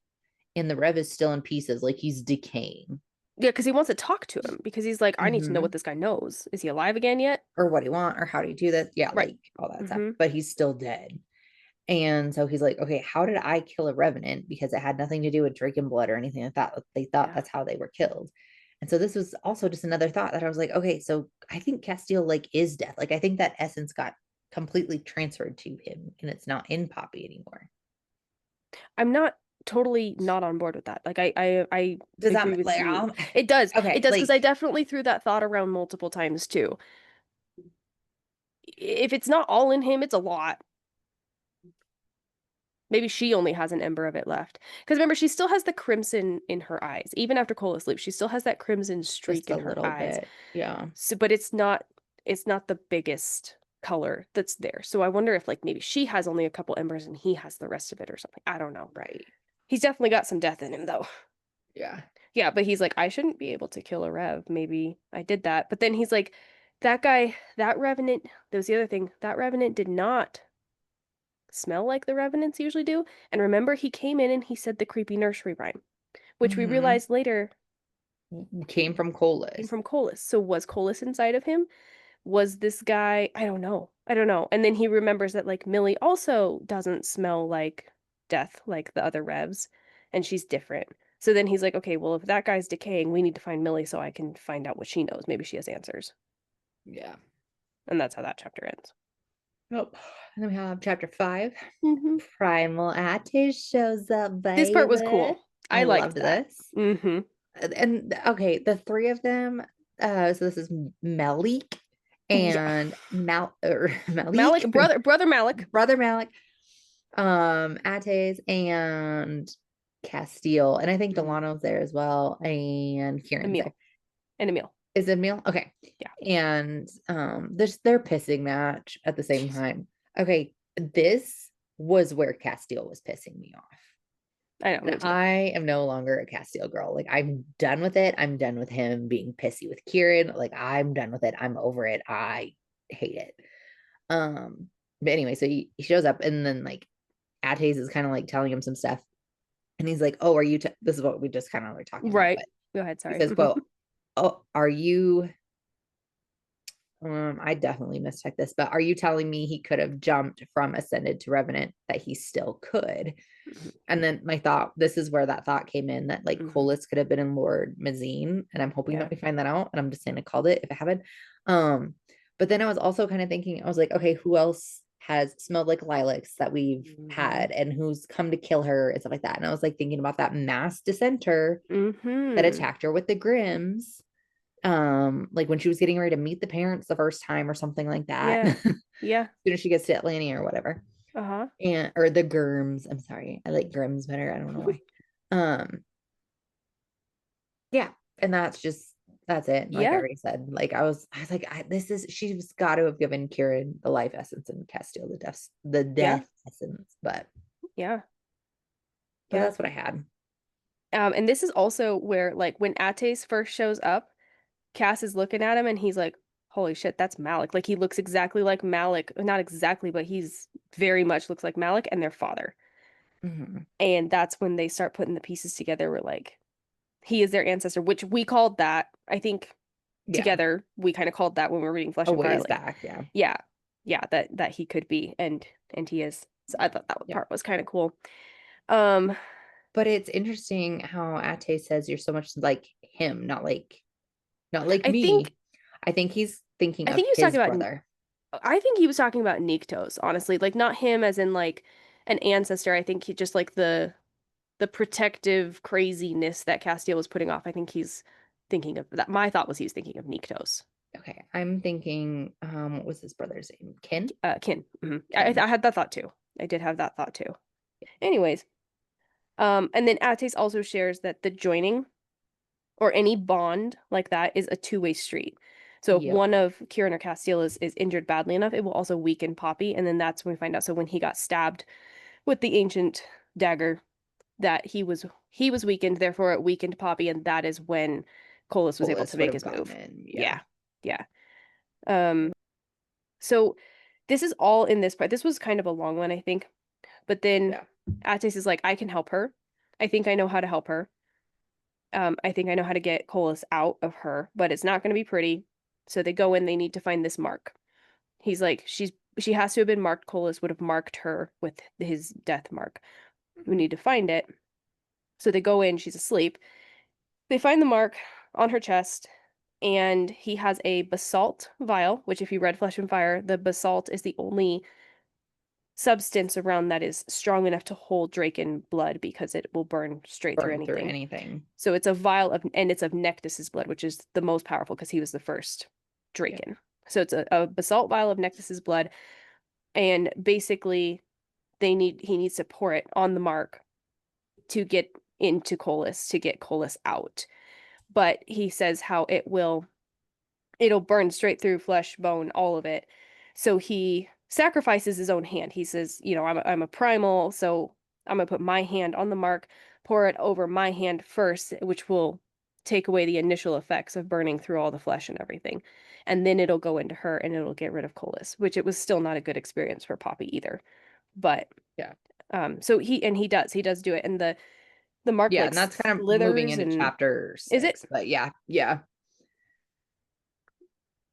A: and the Rev is still in pieces, like he's decaying.
B: Yeah, because he wants to talk to him because he's like, I need to know
A: Hmm.
B: what this guy knows. Is he alive again yet?
A: Or what do you want, or how do you do this? Yeah,
B: Right.
A: like all that stuff.
B: Hmm.
A: But he's still dead. And so he's like, okay, how did I kill a revenant? Because it had nothing to do with drinking blood or anything like that. They thought
B: Yeah.
A: that's how they were killed. And so this was also just another thought that I was like, okay, so I think Castile like is death. Like I think that essence got completely transferred to him and it's not in Poppy anymore.
B: I'm not totally not on board with that. Like I
A: Does
B: agree
A: that
B: with
A: like
B: you. It does. It
A: okay,
B: does because I
A: like
B: definitely threw that thought around multiple times too. If it's not all in him, it's a lot. Maybe she only has an ember of it left. Because remember, she still has the crimson in her eyes. Even after Cola sleeps, she still has that crimson streak
A: just a
B: in her
A: little
B: eyes.
A: bit. Yeah.
B: So, but it's not the biggest color that's there. So I wonder if like maybe she has only a couple embers and he has the rest of it or something. I don't know.
A: Right.
B: He's definitely got some death in him though.
A: Yeah.
B: Yeah, but he's like, I shouldn't be able to kill a Rev. Maybe I did that. But then he's like, that guy, that Revenant, that was the other thing. That Revenant did not smell like the Revenants usually do. And remember, he came in and he said the creepy nursery rhyme, which we
A: Hmm.
B: realized later
A: Came from
B: came
A: Colas.
B: from Colas. So was Colas inside of him? Was this guy? I don't know. I don't know. And then he remembers that like Millie also doesn't smell like death like the other Revs, and she's different. So then he's like, okay, well, if that guy's decaying, we need to find Millie so I can find out what she knows. Maybe she has answers.
A: Yeah.
B: And that's how that chapter ends.
A: Oh, and then we have chapter 5.
B: Hmm.
A: Primal Ate shows up,
B: This part was
A: baby.
B: cool.
A: I
B: I
A: loved
B: liked that.
A: this.
B: Hmm.
A: And okay, the three of them, so this is Malik
B: Yeah.
A: and
B: Malik,
A: Malik,
B: brother Malik.
A: brother Malik, Ates and Castile. And I think
B: Hmm.
A: Delano's there as well. And Kieran's there.
B: Emil. And Emil.
A: Is it Emil? Okay.
B: Yeah.
A: And this their pissing match at the same
B: Jeez.
A: time. Okay, this was where Castile was pissing me off.
B: I know, me
A: And
B: too.
A: I am no longer a Castile girl. Like I'm done with it. I'm done with him being pissy with Kieran. Like I'm done with it. I'm over it. I hate it. But anyway, so he shows up and then like Ates is kind of like telling him some stuff. And he's like, oh, are you this is what we just kind of were talking about,
B: Right.
A: but
B: Go ahead,
A: he
B: sorry.
A: says, quote, oh, are you I definitely mistyped this, but are you telling me he could have jumped from Ascended to Revenant that he still could? And then my thought, this is where that thought came in that like
B: Hmm.
A: Colas could have been in Lord Mazine, and I'm hoping
B: Yeah.
A: that we find that out. And I'm just saying I called it if I haven't. Um, but then I was also kind of thinking, I was like, okay, who else has smelled like lilacs that we've
B: Hmm.
A: had and who's come to kill her and stuff like that? And I was like thinking about that mass dissenter that
B: Hmm.
A: attacked her with the Grims, like when she was getting ready to meet the parents the first time or something like that.
B: Yeah.
A: As soon
B: Yeah.
A: as she gets to Atlanta or whatever.
B: Uh-huh.
A: And or the Germs. I'm sorry. I like Grims better. I don't know why. Um, yeah. And that's it. Like I
B: Yeah.
A: already said, like I was like, this is she's got to have given Kieran the life essence and Castile the
B: Yeah.
A: death essence,
B: Yeah.
A: but
B: Yeah.
A: that's what I had.
B: And this is also where like when Ates first shows up, Cass is looking at him and he's like, holy shit, that's Malik. Like he looks exactly like Malik. Not exactly, but he's very much looks like Malik and their father.
A: Mhm.
B: And that's when they start putting the pieces together where like he is their ancestor, which we called that. I think
A: Yeah.
B: together we kind of called that when we were reading Flesh
A: A
B: and Fire.
A: ways
B: Like,
A: back. Yeah.
B: yeah, yeah, that he could be, and he is. So I thought that
A: Yeah.
B: part was kind of cool. Um,
A: But it's interesting how Ate says you're so much like him, not like
B: I think
A: me. I think he's thinking
B: I
A: of
B: think he was talking
A: his
B: about.
A: brother.
B: I think he was talking about Niktos, honestly, like not him as in like an ancestor. I think he just like the protective craziness that Castiel was putting off. I think he's thinking of that. My thought was he was thinking of Niktos.
A: Okay, I'm thinking, what was his brother's name? Kin?
B: Kin. Mhm.
A: Kin.
B: I had that thought too. I did have that thought too. Anyways, and then Ates also shares that the joining or any bond like that is a two-way street. So if one of Kieran or Castile is injured badly enough, it will also weaken Poppy. And then that's when we find out. So when he got stabbed with the ancient dagger, that he was weakened, therefore it weakened Poppy, and that is when Colas was able to make his move. Yeah. So this is all in this part. This was kind of a long one, I think. But then Ates is like, I can help her. I think I know how to help her. I think I know how to get Colas out of her, but it's not going to be pretty. So they go in, they need to find this mark. He's like, she has to have been marked. Colas would have marked her with his death mark. We need to find it. So they go in, she's asleep. They find the mark on her chest, and he has a basalt vial, which if you read Flesh and Fire, the basalt is the only substance around that is strong enough to hold Draken blood because it will burn straight through anything. So it's a vial of, and it's of Nectus's blood, which is the most powerful because he was the first Draken. Yeah. So it's a basalt vial of Nectus's blood, and basically he needs to pour it on the mark to get into Colas, to get Colas out. But he says how it'll burn straight through flesh, bone, all of it. So he sacrifices his own hand. He says, I'm a primal, so I'm gonna put my hand on the mark, pour it over my hand first, which will take away the initial effects of burning through all the flesh and everything. And then it'll go into her and it'll get rid of Colas, which it was still not a good experience for Poppy either. But so he does do it. And the mark
A: and that's kind of moving into chapter 6.
B: Is it?
A: But yeah.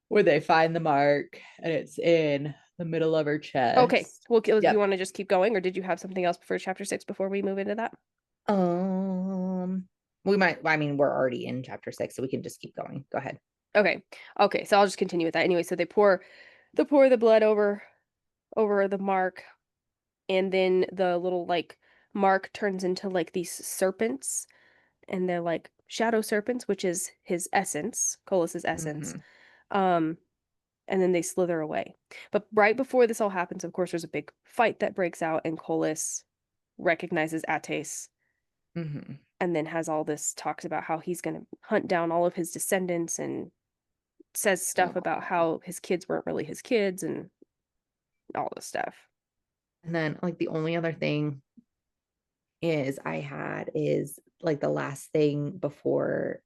A: Where they find the mark and it's in the middle of her chest.
B: Okay. Well, do you want to just keep going, or did you have something else for chapter 6 before we move into that?
A: We might. I mean, we're already in chapter 6, so we can just keep going. Go ahead.
B: Okay. So I'll just continue with that anyway. So they pour the blood over the mark, and then the little mark turns into these serpents, and they're like shadow serpents, which is his essence, Colas's essence. And then they slither away. But right before this all happens, of course, there's a big fight that breaks out, and Colas recognizes Ates, and then has all this talks about how he's going to hunt down all of his descendants, and says stuff about how his kids weren't really his kids and all this stuff.
A: And then the only other thing is the last thing before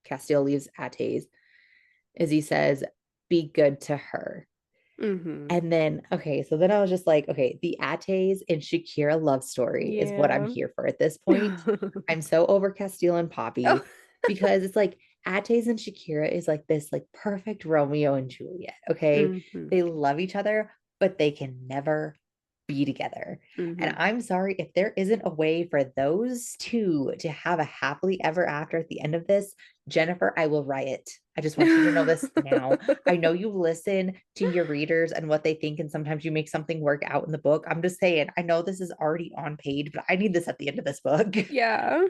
A: Castile leaves Ates is he says, be good to her. And then, so then I was just like, the Ates and Shakira love story is what I'm here for at this point. I'm so over Castile and Poppy because it's like Ates and Shakira is this perfect Romeo and Juliet. They love each other, but they can never be together. And I'm sorry if there isn't a way for those two to have a happily ever after at the end of this. Jennifer, I will riot. I just want you to know this now. I know you listen to your readers and what they think, and sometimes you make something work out in the book. I'm just saying, I know this is already on page, but I need this at the end of this book.
B: Yeah.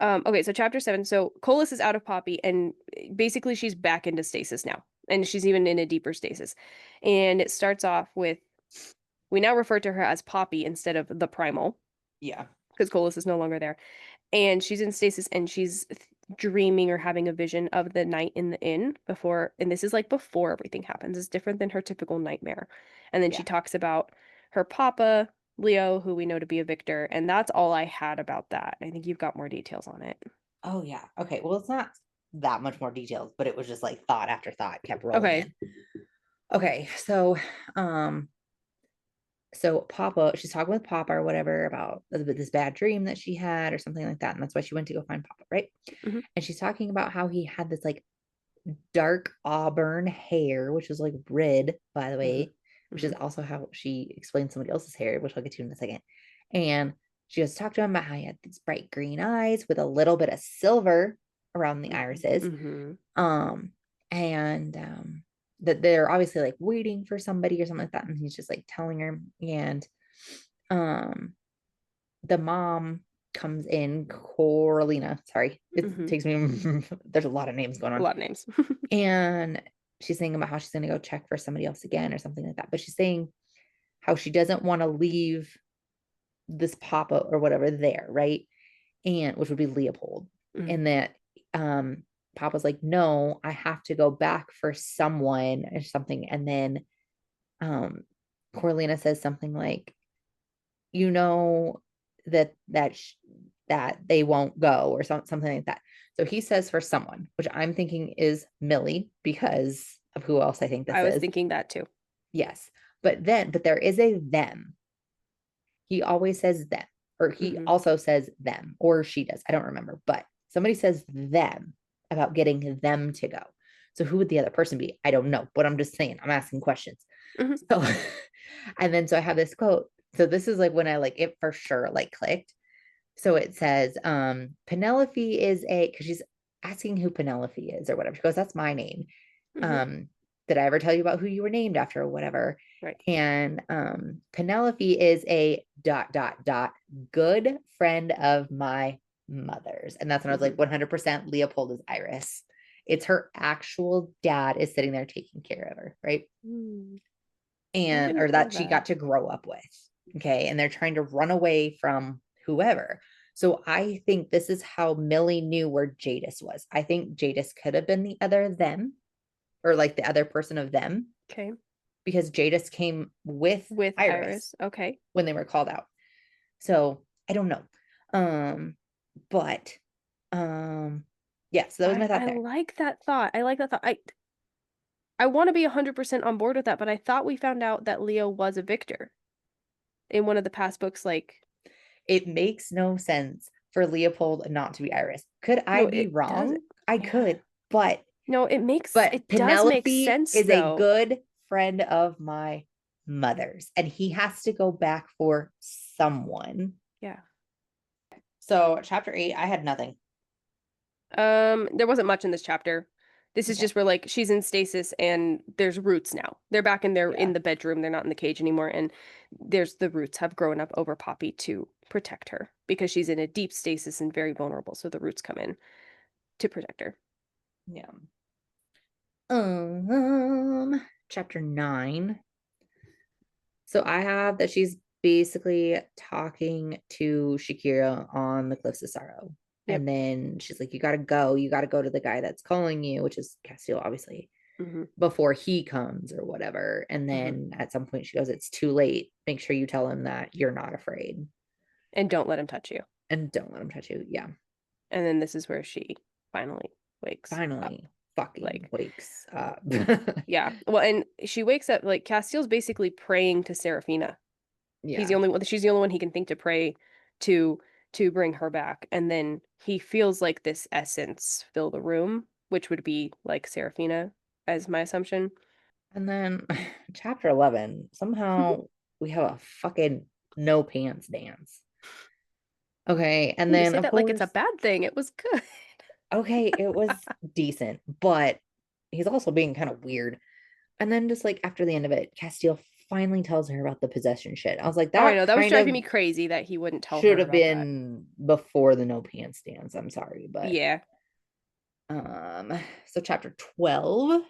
B: Okay, so chapter 7. So Colas is out of Poppy, and basically she's back into stasis now. And she's even in a deeper stasis. And it starts off with, we now refer to her as Poppy instead of the Primal.
A: Yeah.
B: Because Colas is no longer there. And she's in stasis, and she's dreaming or having a vision of the night in the inn before, and this is before everything happens. It's different than her typical nightmare. And then she talks about her papa, Leo, who we know to be a victor, and that's all I had about that. I think you've got more details on it.
A: Oh yeah. Okay. Well, it's not that much more details, but it was just thought after thought kept rolling in. Okay. So Papa, she's talking with Papa or whatever about this bad dream that she had or something like that. And that's why she went to go find Papa, right? And she's talking about how he had this dark auburn hair, which was red, by the way, which is also how she explained somebody else's hair, which I'll get to in a second. And she just talked to him about how he had these bright green eyes with a little bit of silver around the irises. That they're obviously waiting for somebody or something like that. And he's just telling her. And the mom comes in, Coralina. Sorry, it takes me. There's a lot of names going on.
B: A lot of names.
A: And she's saying about how she's going to go check for somebody else again or something like that. But she's saying how she doesn't want to leave this Papa or whatever there, right? And which would be Leopold. And that Papa's like, no, I have to go back for someone or something. And then Corlina says something like, you know, that they won't go or something like that. So he says for someone, which I'm thinking is Millie because of who else I think this
B: I was
A: is.
B: thinking that too.
A: Yes. But there is a them. He always says them, or he also says them, or she does. I don't remember, but somebody says them about getting them to go. So who would the other person be? I don't know, but I'm just saying, I'm asking questions. So, and then so I have this quote. So this is like when I like it for sure like clicked. So it says, Penelope is because she's asking who Penelope is or whatever. She goes, that's my name. Did I ever tell you about who you were named after or whatever?
B: Right.
A: And Penelope is a ... good friend of my mother's. And that's when I was like, 100% Leopold is Iris. It's her actual dad is sitting there taking care of her, right? And or that she got to grow up with. Okay. And they're trying to run away from whoever. So I think this is how Millie knew where Jadis was. I think Jadis could have been the other them, or like the other person of them.
B: Okay.
A: Because Jadis came with Iris.
B: Okay.
A: When they were called out. So I don't know. But yeah, so that was my thought there.
B: I like that thought. I want to be 100% on board with that, but I thought we found out that Leo was a victor in one of the past books. Like,
A: it makes no sense for Leopold not to be Iris. Could I be wrong? I could, but
B: no, it does make sense.
A: Is a good friend of my mother's, and he has to go back for someone.
B: Yeah.
A: So chapter 8, I had nothing.
B: There wasn't much in this chapter. This is just where like she's in stasis and there's roots now. They're back in in the bedroom. They're not in the cage anymore. And the roots have grown up over Poppy to protect her because she's in a deep stasis and very vulnerable. So the roots come in to protect her.
A: Yeah. Chapter 9. So I have that she's basically talking to Shakira on the Cliffs of Sorrow. Yep. And then she's like, you got to go to the guy that's calling you, which is Castiel, obviously, before he comes or whatever. And then at some point she goes, it's too late. Make sure you tell him that you're not afraid.
B: And don't let him touch you.
A: Yeah.
B: And then this is where she finally wakes up.
A: Fucking wakes up.
B: Yeah. Well, and she wakes up, like, Castiel's basically praying to Seraphina. Yeah. She's the only one he can think to pray to bring her back. And then he feels like this essence fill the room, which would be like Seraphina, as my assumption.
A: And then chapter 11, somehow we have a fucking no pants dance. Okay. And then
B: of course, like it's a bad thing. It was good.
A: Okay, it was decent, but he's also being kind of weird. And then just like after the end of it, Castiel finally tells her about the possession shit. I was like,
B: I know, that was driving me crazy that he wouldn't tell her.
A: Should have been before the no pants dance. I'm sorry, but
B: yeah.
A: So chapter 12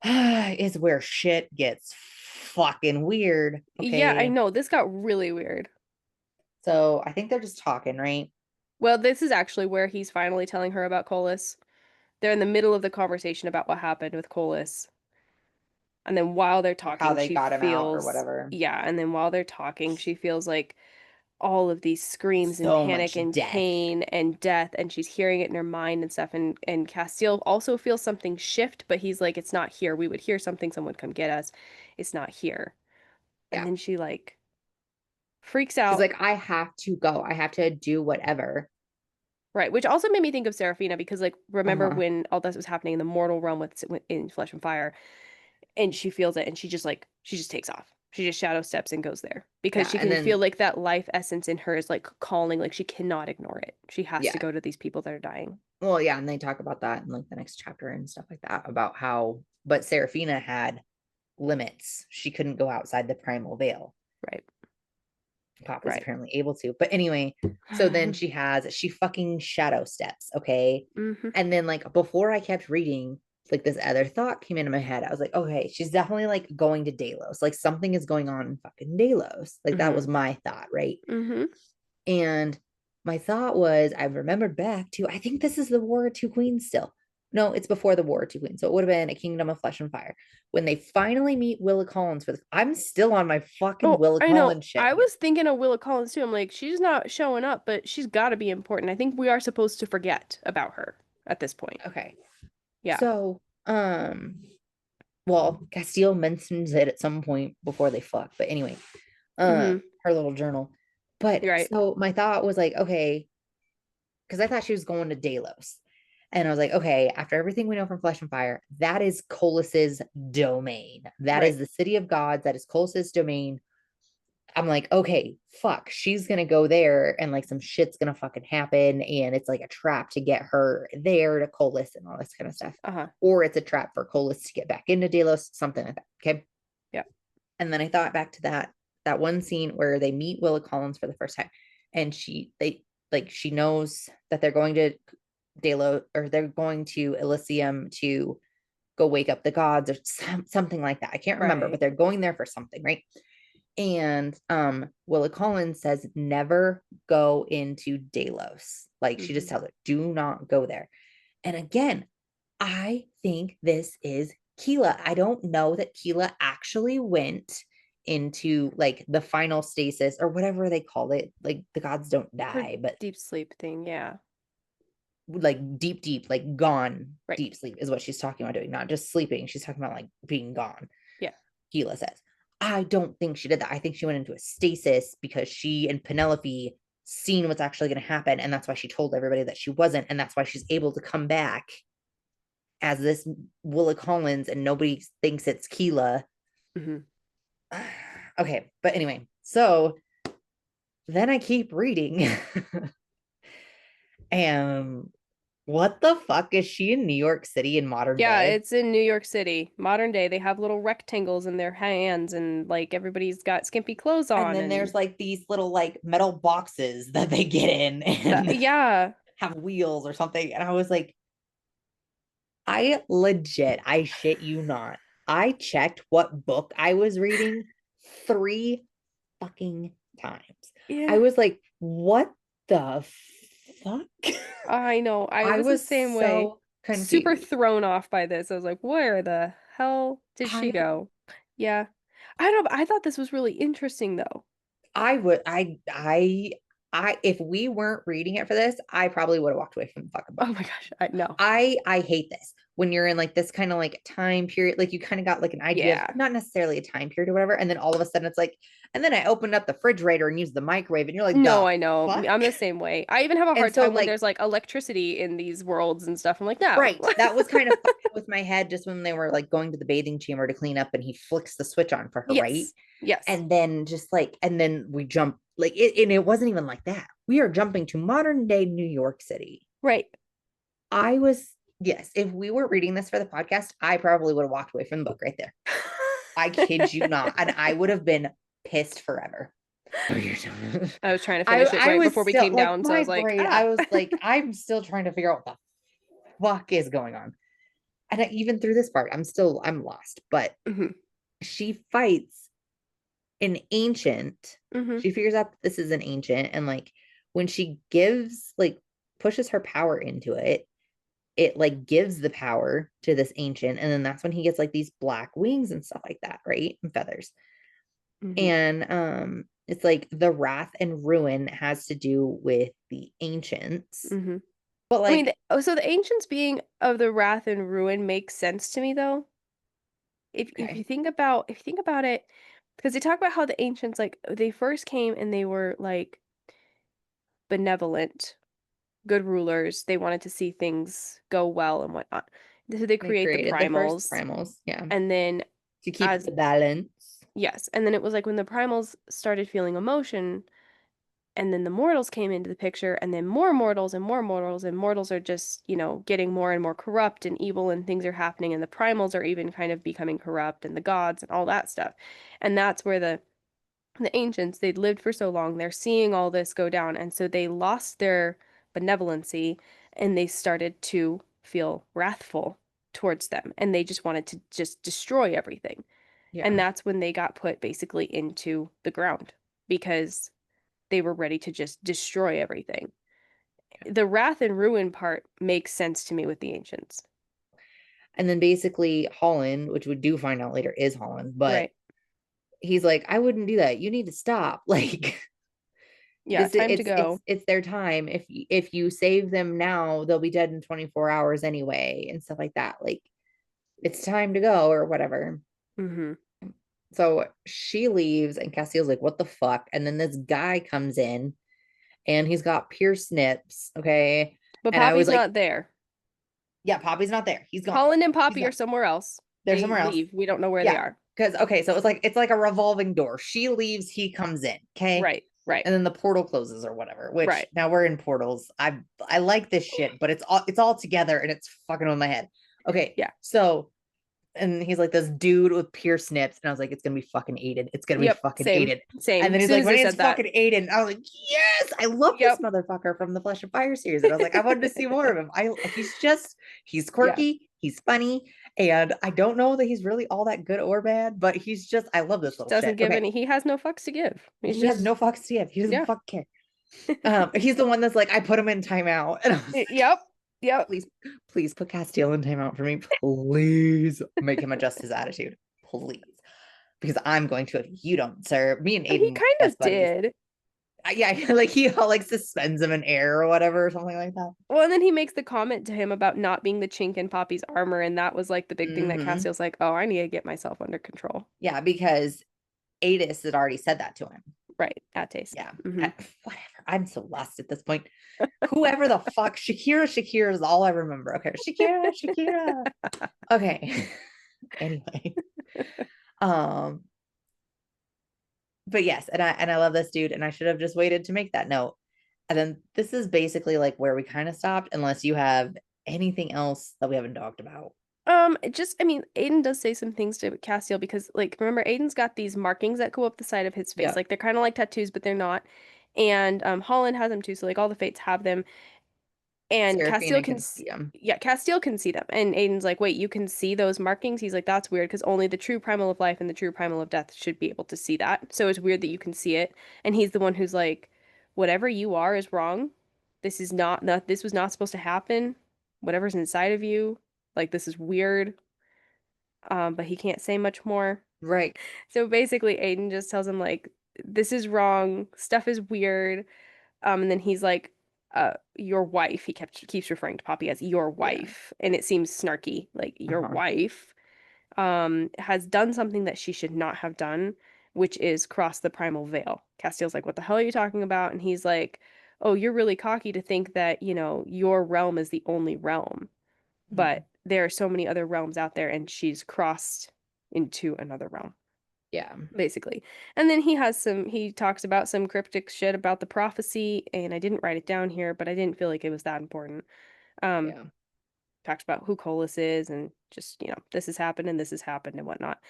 A: is where shit gets fucking weird.
B: Okay. Yeah, I know. This got really weird.
A: So I think they're just talking, right?
B: Well, this is actually where he's finally telling her about Colas. They're in the middle of the conversation about what happened with Colas. And then while they're talking,
A: how they got him out or whatever.
B: Yeah, and then while they're talking, she feels like all of these screams and panic and pain and death, and she's hearing it in her mind and stuff. And Castiel also feels something shift, but he's like, it's not here. We would hear something, someone come get us. It's not here. And then she like freaks out.
A: She's like, I have to go. I have to do whatever.
B: Right, which also made me think of Seraphina because, like, remember when all this was happening in the mortal realm in Flesh and Fire, and she feels it, and she just takes off. She just shadow steps and goes there because she can feel like that life essence in her is like calling, like she cannot ignore it. She has to go to these people that are dying.
A: Well, yeah, and they talk about that in like the next chapter and stuff like that about how, but Seraphina had limits. She couldn't go outside the primal veil.
B: Right.
A: Pop was apparently able to, but anyway, so then she fucking shadow steps, okay? And then like before I kept reading, like this other thought came into my head. I was like, okay, she's definitely like going to Delos. Like something is going on in fucking Delos. Like that was my thought, right? And my thought was, I remembered back to, I think this is the War of Two Queens still. No, it's before the War of Two Queens. So it would have been a Kingdom of Flesh and Fire. When they finally meet Willa Collins for the, I'm still on my fucking
B: Oh,
A: Willa
B: I know.
A: Collins shit
B: I
A: here.
B: was thinking of Willa Collins too. I'm like, she's not showing up, but she's got to be important. I think we are supposed to forget about her at this point.
A: Okay.
B: Yeah.
A: So, well, Castile mentions it at some point before they fuck. But anyway,
B: Mm-hmm.
A: her little journal. But
B: You're right.
A: so my thought was like, okay, because I thought she was going to Delos. And I was like, okay, after everything we know from Flesh and Fire, that is Colus's domain. That
B: Right.
A: is the city of gods. That is Colus's domain. I'm like, okay, fuck, she's gonna go there and like some shit's gonna fucking happen. And it's like a trap to get her there to Colus and all this kind of stuff.
B: Uh-huh.
A: Or it's a trap for Colus to get back into Delos, something like that. Okay.
B: Yeah.
A: And then I thought back to that one scene where they meet Willa Collins for the first time. And she knows that they're going to Delos or they're going to Elysium to go wake up the gods or something like that. I can't remember,
B: Right.
A: but they're going there for something, right? And Willa Collins says never go into Delos. Like she
B: Mm-hmm.
A: just tells her, do not go there. And again, I think this is Keela. I don't know that Keela actually went into like the final stasis or whatever they call it. Like the gods don't
B: Her
A: die, but
B: deep sleep thing. Yeah.
A: like deep, like gone
B: Right.
A: deep sleep is what she's talking about doing, not just sleeping. She's talking about like being gone.
B: Yeah.
A: Keela says. I don't think she did that. I think she went into a stasis because she and Penelope seen what's actually going to happen. And that's why she told everybody that she wasn't. And that's why she's able to come back as this Willa Collins and nobody thinks it's Keela.
B: Mm-hmm.
A: Okay. But anyway, so then I keep reading. And what the fuck is she in New York City in modern
B: Yeah,
A: day?
B: it's in New York City. Modern day, they have little rectangles in their hands and like everybody's got skimpy clothes
A: And
B: on
A: then there's
B: and
A: like these little like metal boxes that they get in and
B: yeah.
A: have wheels or something. And I was like, I shit you not. I checked what book I was reading 3 fucking times. I
B: Yeah.
A: was like, what the fuck?
B: I know. I
A: I
B: was the
A: was
B: same way.
A: so
B: Super
A: confused.
B: thrown off by this. I was like, where the hell did she
A: I
B: go? Yeah. I don't know, but I thought this was really interesting though.
A: I would I if we weren't reading it for this, I probably would have walked away from the fucking
B: Oh
A: book.
B: my gosh, I know.
A: I hate this when you're in like this kind of like time period, like you kind of got like an idea of
B: Yeah.
A: not necessarily a time period or whatever, and then all of a sudden it's like, and then I opened up the refrigerator and used the microwave, and you're like,
B: No,
A: the
B: I know.
A: fuck?
B: I'm the same way. I even have a
A: And
B: hard
A: so
B: time when
A: like,
B: there's like electricity in these worlds and stuff. I'm like, no.
A: right, that was kind of fucking with my head just when they were like going to the bathing chamber to clean up, and he flicks the switch on for her, right?
B: Yes. Yes.
A: And then just like, and then we jump like it, and it wasn't even like that. We are jumping to modern day New York City.
B: Right.
A: I was, yes, if we were reading this for the podcast, I probably would have walked away from the book right there. I kid you not. And I would have been pissed forever.
B: I was trying to
A: I
B: finish it
A: I
B: right
A: was
B: before we
A: still
B: came
A: like
B: down, so I
A: my
B: was like,
A: brain. I
B: ah.
A: was like, I'm still trying to figure out what the fuck is going on. And even through this part, I'm lost. But
B: hmm
A: she fights an ancient.
B: hmm
A: She figures out that this is an ancient, and like when she gives like pushes her power into it, it like gives the power to this ancient, and then that's when he gets like these black wings and stuff like that, right? And feathers.
B: hmm
A: And it's like the wrath and ruin has to do with the ancients.
B: hmm
A: But
B: I mean,
A: like,
B: so the ancients being of the wrath and ruin makes sense to me though. If you
A: okay,
B: think about it, because they talk about how the ancients like they first came and they were like benevolent, good rulers. They wanted to see things go well and whatnot. So they
A: they
B: create the
A: created the first
B: primals,
A: primals, yeah,
B: and then
A: to keep
B: as
A: the balance.
B: yes, and then it was like when the primals started feeling emotion, and then the mortals came into the picture, and then more mortals and more mortals, and mortals are just, getting more and more corrupt and evil, and things are happening, and the primals are even kind of becoming corrupt, and the gods and all that stuff. And that's where the ancients, they'd lived for so long, they're seeing all this go down, and so they lost their benevolency, and they started to feel wrathful towards them, and they just wanted to just destroy everything.
A: Yeah,
B: And that's when they got put basically into the ground because they were ready to just destroy everything. The wrath and ruin part makes sense to me with the ancients.
A: And then basically Holland, which we do find out later is Holland, but
B: Right.
A: he's like, I wouldn't do that. You need to stop. Like
B: Yeah, time to go.
A: it's their time. If you save them now, they'll be dead in 24 hours anyway, and stuff like that. Like it's time to go or whatever.
B: Mm-hmm.
A: So she leaves, and Castiel's like, what the fuck? And then this guy comes in and he's got pierced nips. Okay.
B: But
A: And I was
B: Poppy's
A: like,
B: not there.
A: yeah, Poppy's not there. He's gone.
B: Holland and
A: He's
B: Poppy are
A: gone.
B: somewhere else.
A: They're
B: They
A: somewhere else.
B: leave. We don't know where they
A: Yeah.
B: are.
A: Because okay, so it's like a revolving door. She leaves, he comes in. Okay.
B: Right, right,
A: And then the portal closes or whatever, which
B: right.
A: now we're in portals. I like this shit, but it's all together and it's fucking with my head. Okay.
B: Yeah.
A: So and he's like this dude with pierced nips, and I was like, it's gonna be fucking Aiden. It's gonna be
B: Yep,
A: fucking
B: same,
A: Aiden.
B: same.
A: And then
B: As
A: he's
B: soon
A: like,
B: as
A: my
B: they
A: name's
B: said that,
A: fucking Aiden. And I was like, yes, I love
B: yep,
A: this motherfucker from the Flesh and Fire series. And I was like, I wanted to see more of him. He's
B: yeah,
A: quirky, he's funny, and I don't know that he's really all that good or bad, but he's just I love this little
B: doesn't
A: shit.
B: give
A: Okay.
B: any. He has no fucks to give. He's
A: He has
B: just,
A: no fucks to give. He doesn't
B: yeah,
A: fuck care. He's the one that's like, I put him in timeout. And I was like,
B: yep, yep.
A: please, please put Castiel in timeout for me. Please make him adjust his attitude. Please. Because I'm going to if you don't, sir. Me and
B: And he
A: Aiden
B: kind
A: best
B: of
A: buddies.
B: did.
A: Yeah, like he like suspends him in air or whatever, or something like that.
B: Well, and then he makes the comment to him about not being the chink in Poppy's armor, and that was like the big thing that
A: Mm-hmm.
B: Castiel's like, oh, I need to get myself under control.
A: Yeah, because Adis had already said that to him.
B: Right, at taste.
A: Yeah.
B: Mm-hmm.
A: Whatever. I'm so lost at this point. Whoever the fuck Shakira is all I remember. Okay, Shakira. Okay. Anyway. Um, but yes, and I love this dude, and I should have just waited to make that note. And then this is basically like where we kind of stopped, unless you have anything else that we haven't talked about.
B: I mean, Aiden does say some things to Castiel because, like, remember, Aiden's got these markings that go up the side of his face.
A: Yep.
B: Like, they're kind of like tattoos, but they're not. And Holland has them too, so like all the Fates have them. And
A: Seraphina can see him.
B: Yeah, Castiel can see them. And Aiden's like, wait, you can see those markings? He's like, that's weird because only the true primal of life and the true primal of death should be able to see that. So it's weird that you can see it. And he's the one who's like, whatever you are is wrong. This is not this was not supposed to happen. Whatever's inside of you, like this is weird. But he can't say much more.
A: Right.
B: So basically Aiden just tells him like, this is wrong, stuff is weird. And then he's like, your wife. He keeps referring to Poppy as your
A: Yeah.
B: wife, and it seems snarky. Like your
A: Uh-huh.
B: wife, has done something that she should not have done, which is cross the primal veil. Castiel's like, what the hell are you talking about? And he's like, oh, you're really cocky to think that, your realm is the only realm,
A: Mhm.
B: but there are so many other realms out there, and she's crossed into another realm
A: Yeah.
B: basically. And then he talks about some cryptic shit about the prophecy, and I didn't write it down here, but I didn't feel like it was that important. Um,
A: Yeah.
B: talks about who Colas is and just, this has happened and this has happened and whatnot.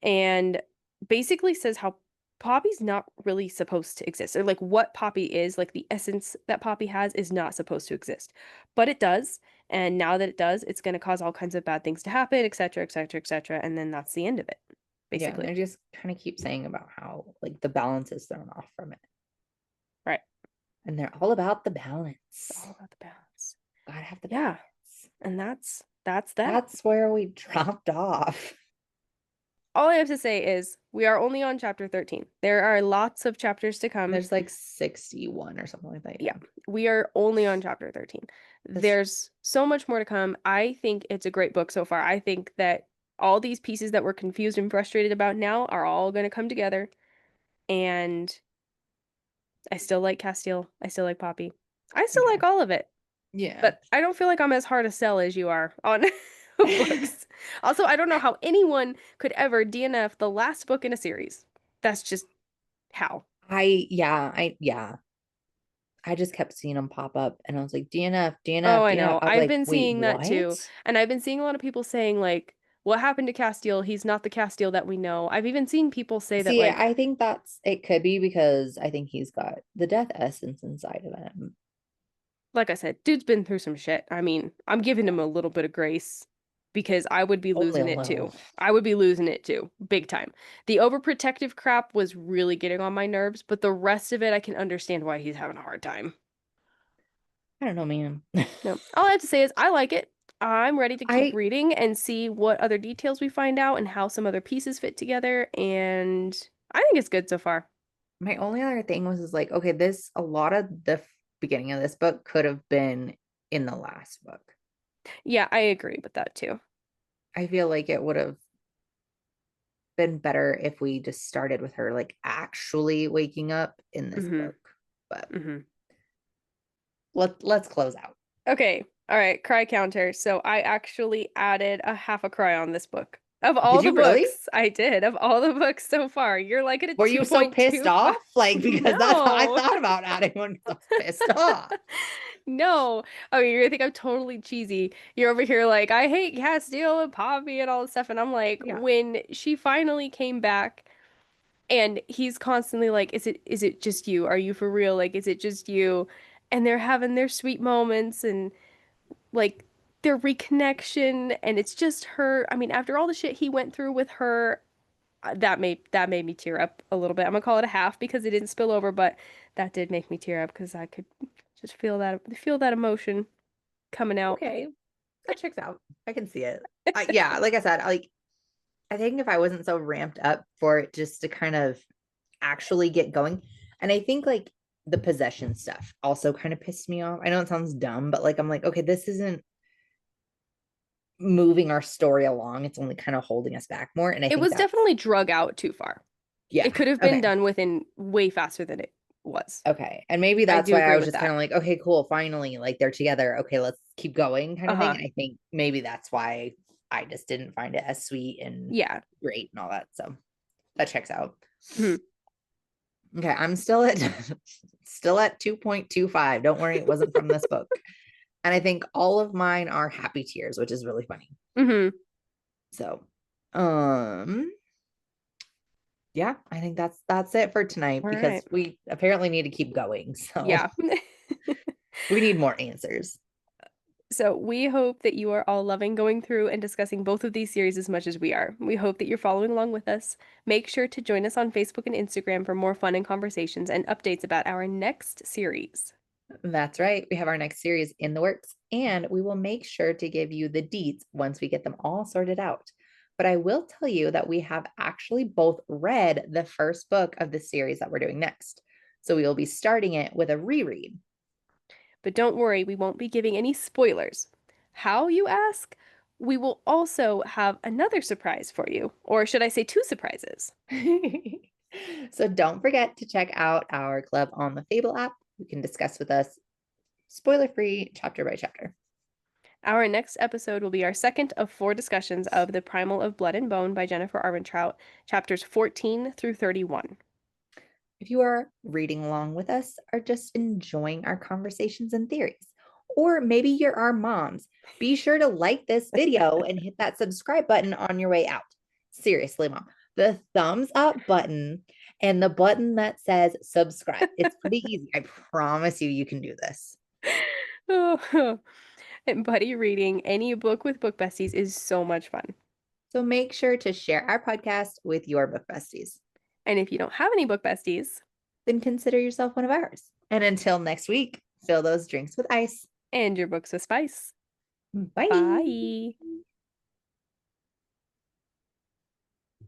B: And basically says how Poppy's not really supposed to exist. Or like what Poppy is, like the essence that Poppy has is not supposed to exist. But it does. And now that it does, it's going to cause all kinds of bad things to happen, etc., etc., etc. And then that's the end of it,
A: Yeah. And
B: basically.
A: I just kind of keep saying about how like the balance is thrown off from it.
B: Right.
A: And they're all about the
B: It's all
A: balance.
B: about the balance.
A: Gotta have the
B: Yeah.
A: balance.
B: And that's that.
A: That's where we dropped off.
B: All I have to say is we are only on chapter 13. There are lots of chapters to come.
A: There's like 61 or something like that.
B: Yeah,
A: Yeah.
B: we are only on chapter 13.
A: That's true.
B: There's so much more to come. I think it's a great book so far. I think that all these pieces that we're confused and frustrated about now are all going to come together. And I still like Castiel. I still like Poppy. I still
A: Yeah.
B: like all of it.
A: Yeah.
B: But I don't feel like I'm as hard to sell as you are on books. Also, I don't know how anyone could ever DNF the last book in a series. That's just how.
A: I just kept seeing them pop up and I was like, DNF,
B: Oh,
A: DNF,
B: I
A: DNF.
B: know.
A: I was
B: I've
A: like,
B: been
A: wait,
B: seeing that too.
A: what?
B: And I've been seeing a lot of people saying, like, what happened to Castiel? He's not the Castiel that we know. I've even seen people say that,
A: See,
B: like,
A: I think it could be because I think he's got the death essence inside of him.
B: I said, dude's been through some shit. I mean, I'm giving him a little bit of grace. because I would be
A: Only a
B: losing it too.
A: little.
B: I would be losing it too, big time. The overprotective crap was really getting on my nerves, but the rest of it, I can understand why he's having a hard time.
A: I don't know, man.
B: No, all I have to say is I like it. I'm ready to keep
A: I
B: reading and see what other details we find out and how some other pieces fit together. And I think it's good so far.
A: my only other thing was is like, okay, this a lot of the beginning of this book could have been in the last book.
B: Yeah, I agree with that too.
A: I feel like it would have been better if we just started with her like actually waking up in this
B: hmm
A: book. But
B: hmm
A: let's close out.
B: Okay. All right. Cry counter. So I actually added a half a cry on this book. Of all
A: Did
B: the
A: you really?
B: books, I did. Of all the books so far, you're like at a
A: Were you so pissed
B: 2.25.
A: off? Like, because that's how I
B: No.
A: thought about adding one. I was pissed off.
B: No. Okay, you're gonna think I'm totally cheesy. You're over here like, I hate Castile and Poppy and all this stuff. And I'm like,
A: Yeah.
B: when she finally came back and he's constantly like, is it just you? Are you for real? Like, is it just you? And they're having their sweet moments and like their reconnection and it's just her. I mean, after all the shit he went through with her, that made me tear up a little bit. I'm gonna call it a half because it didn't spill over, but that did make me tear up because I could just feel that emotion coming out.
A: Okay. That checks out. I can see it. Yeah, like I said, I think if I wasn't so ramped up for it just to kind of actually get going, and I think like the possession stuff also kind of pissed me off. I know it sounds dumb, but like I'm like, okay, this isn't moving our story along. It's only kind of holding us back more. And I
B: It
A: think
B: was
A: that's
B: definitely drug out too far.
A: yeah.
B: It could have been
A: Okay.
B: done within way faster than it was.
A: Okay. And maybe
B: I
A: that's
B: do
A: why I
B: agree
A: was
B: with
A: just kind
B: that.
A: of like, okay, cool, finally, like they're together. Okay, let's keep going kind of thing.
B: Uh-huh.
A: And I think maybe that's why I just didn't find it as sweet and
B: Yeah.
A: great and all that. So that checks out.
B: Mhm.
A: Okay, I'm still at still at 2.25. Don't worry, it wasn't from this book. And I think all of mine are happy tears, which is really funny.
B: Mhm.
A: So, um yeah, I think that's it for tonight
B: All
A: because
B: right.
A: we apparently need to keep going. So,
B: Yeah.
A: we need more answers.
B: So we hope that you are all loving going through and discussing both of these series as much as we are. We hope that you're following along with us. Make sure to join us on Facebook and Instagram for more fun and conversations and updates about our next series.
A: That's right. We have our next series in the works, and we will make sure to give you the deets once we get them all sorted out. But I will tell you that we have actually both read the first book of the series that we're doing next. So we will be starting it with a reread.
B: But don't worry, we won't be giving any spoilers. How, you ask? We will also have another surprise for you. Or should I say two surprises?
A: So don't forget to check out our club on the Fable app. You can discuss with us spoiler free chapter by chapter.
B: Our next episode will be our second of 4 discussions of The Primal of Blood and Bone by Jennifer Armentrout, chapters 14 through 31.
A: If you are reading along with us or just enjoying our conversations and theories, or maybe you're our moms, be sure to like this video and hit that subscribe button on your way out. Seriously, mom, the thumbs up button and the button that says subscribe. It's pretty easy. I promise you, you can do this.
B: And buddy reading any book with book besties is so much fun.
A: So make sure to share our podcast with your book besties.
B: And if you don't have any book besties,
A: Then consider yourself one of ours. And until next week, fill those drinks with ice.
B: and your books with spice.
A: Bye.
B: Bye.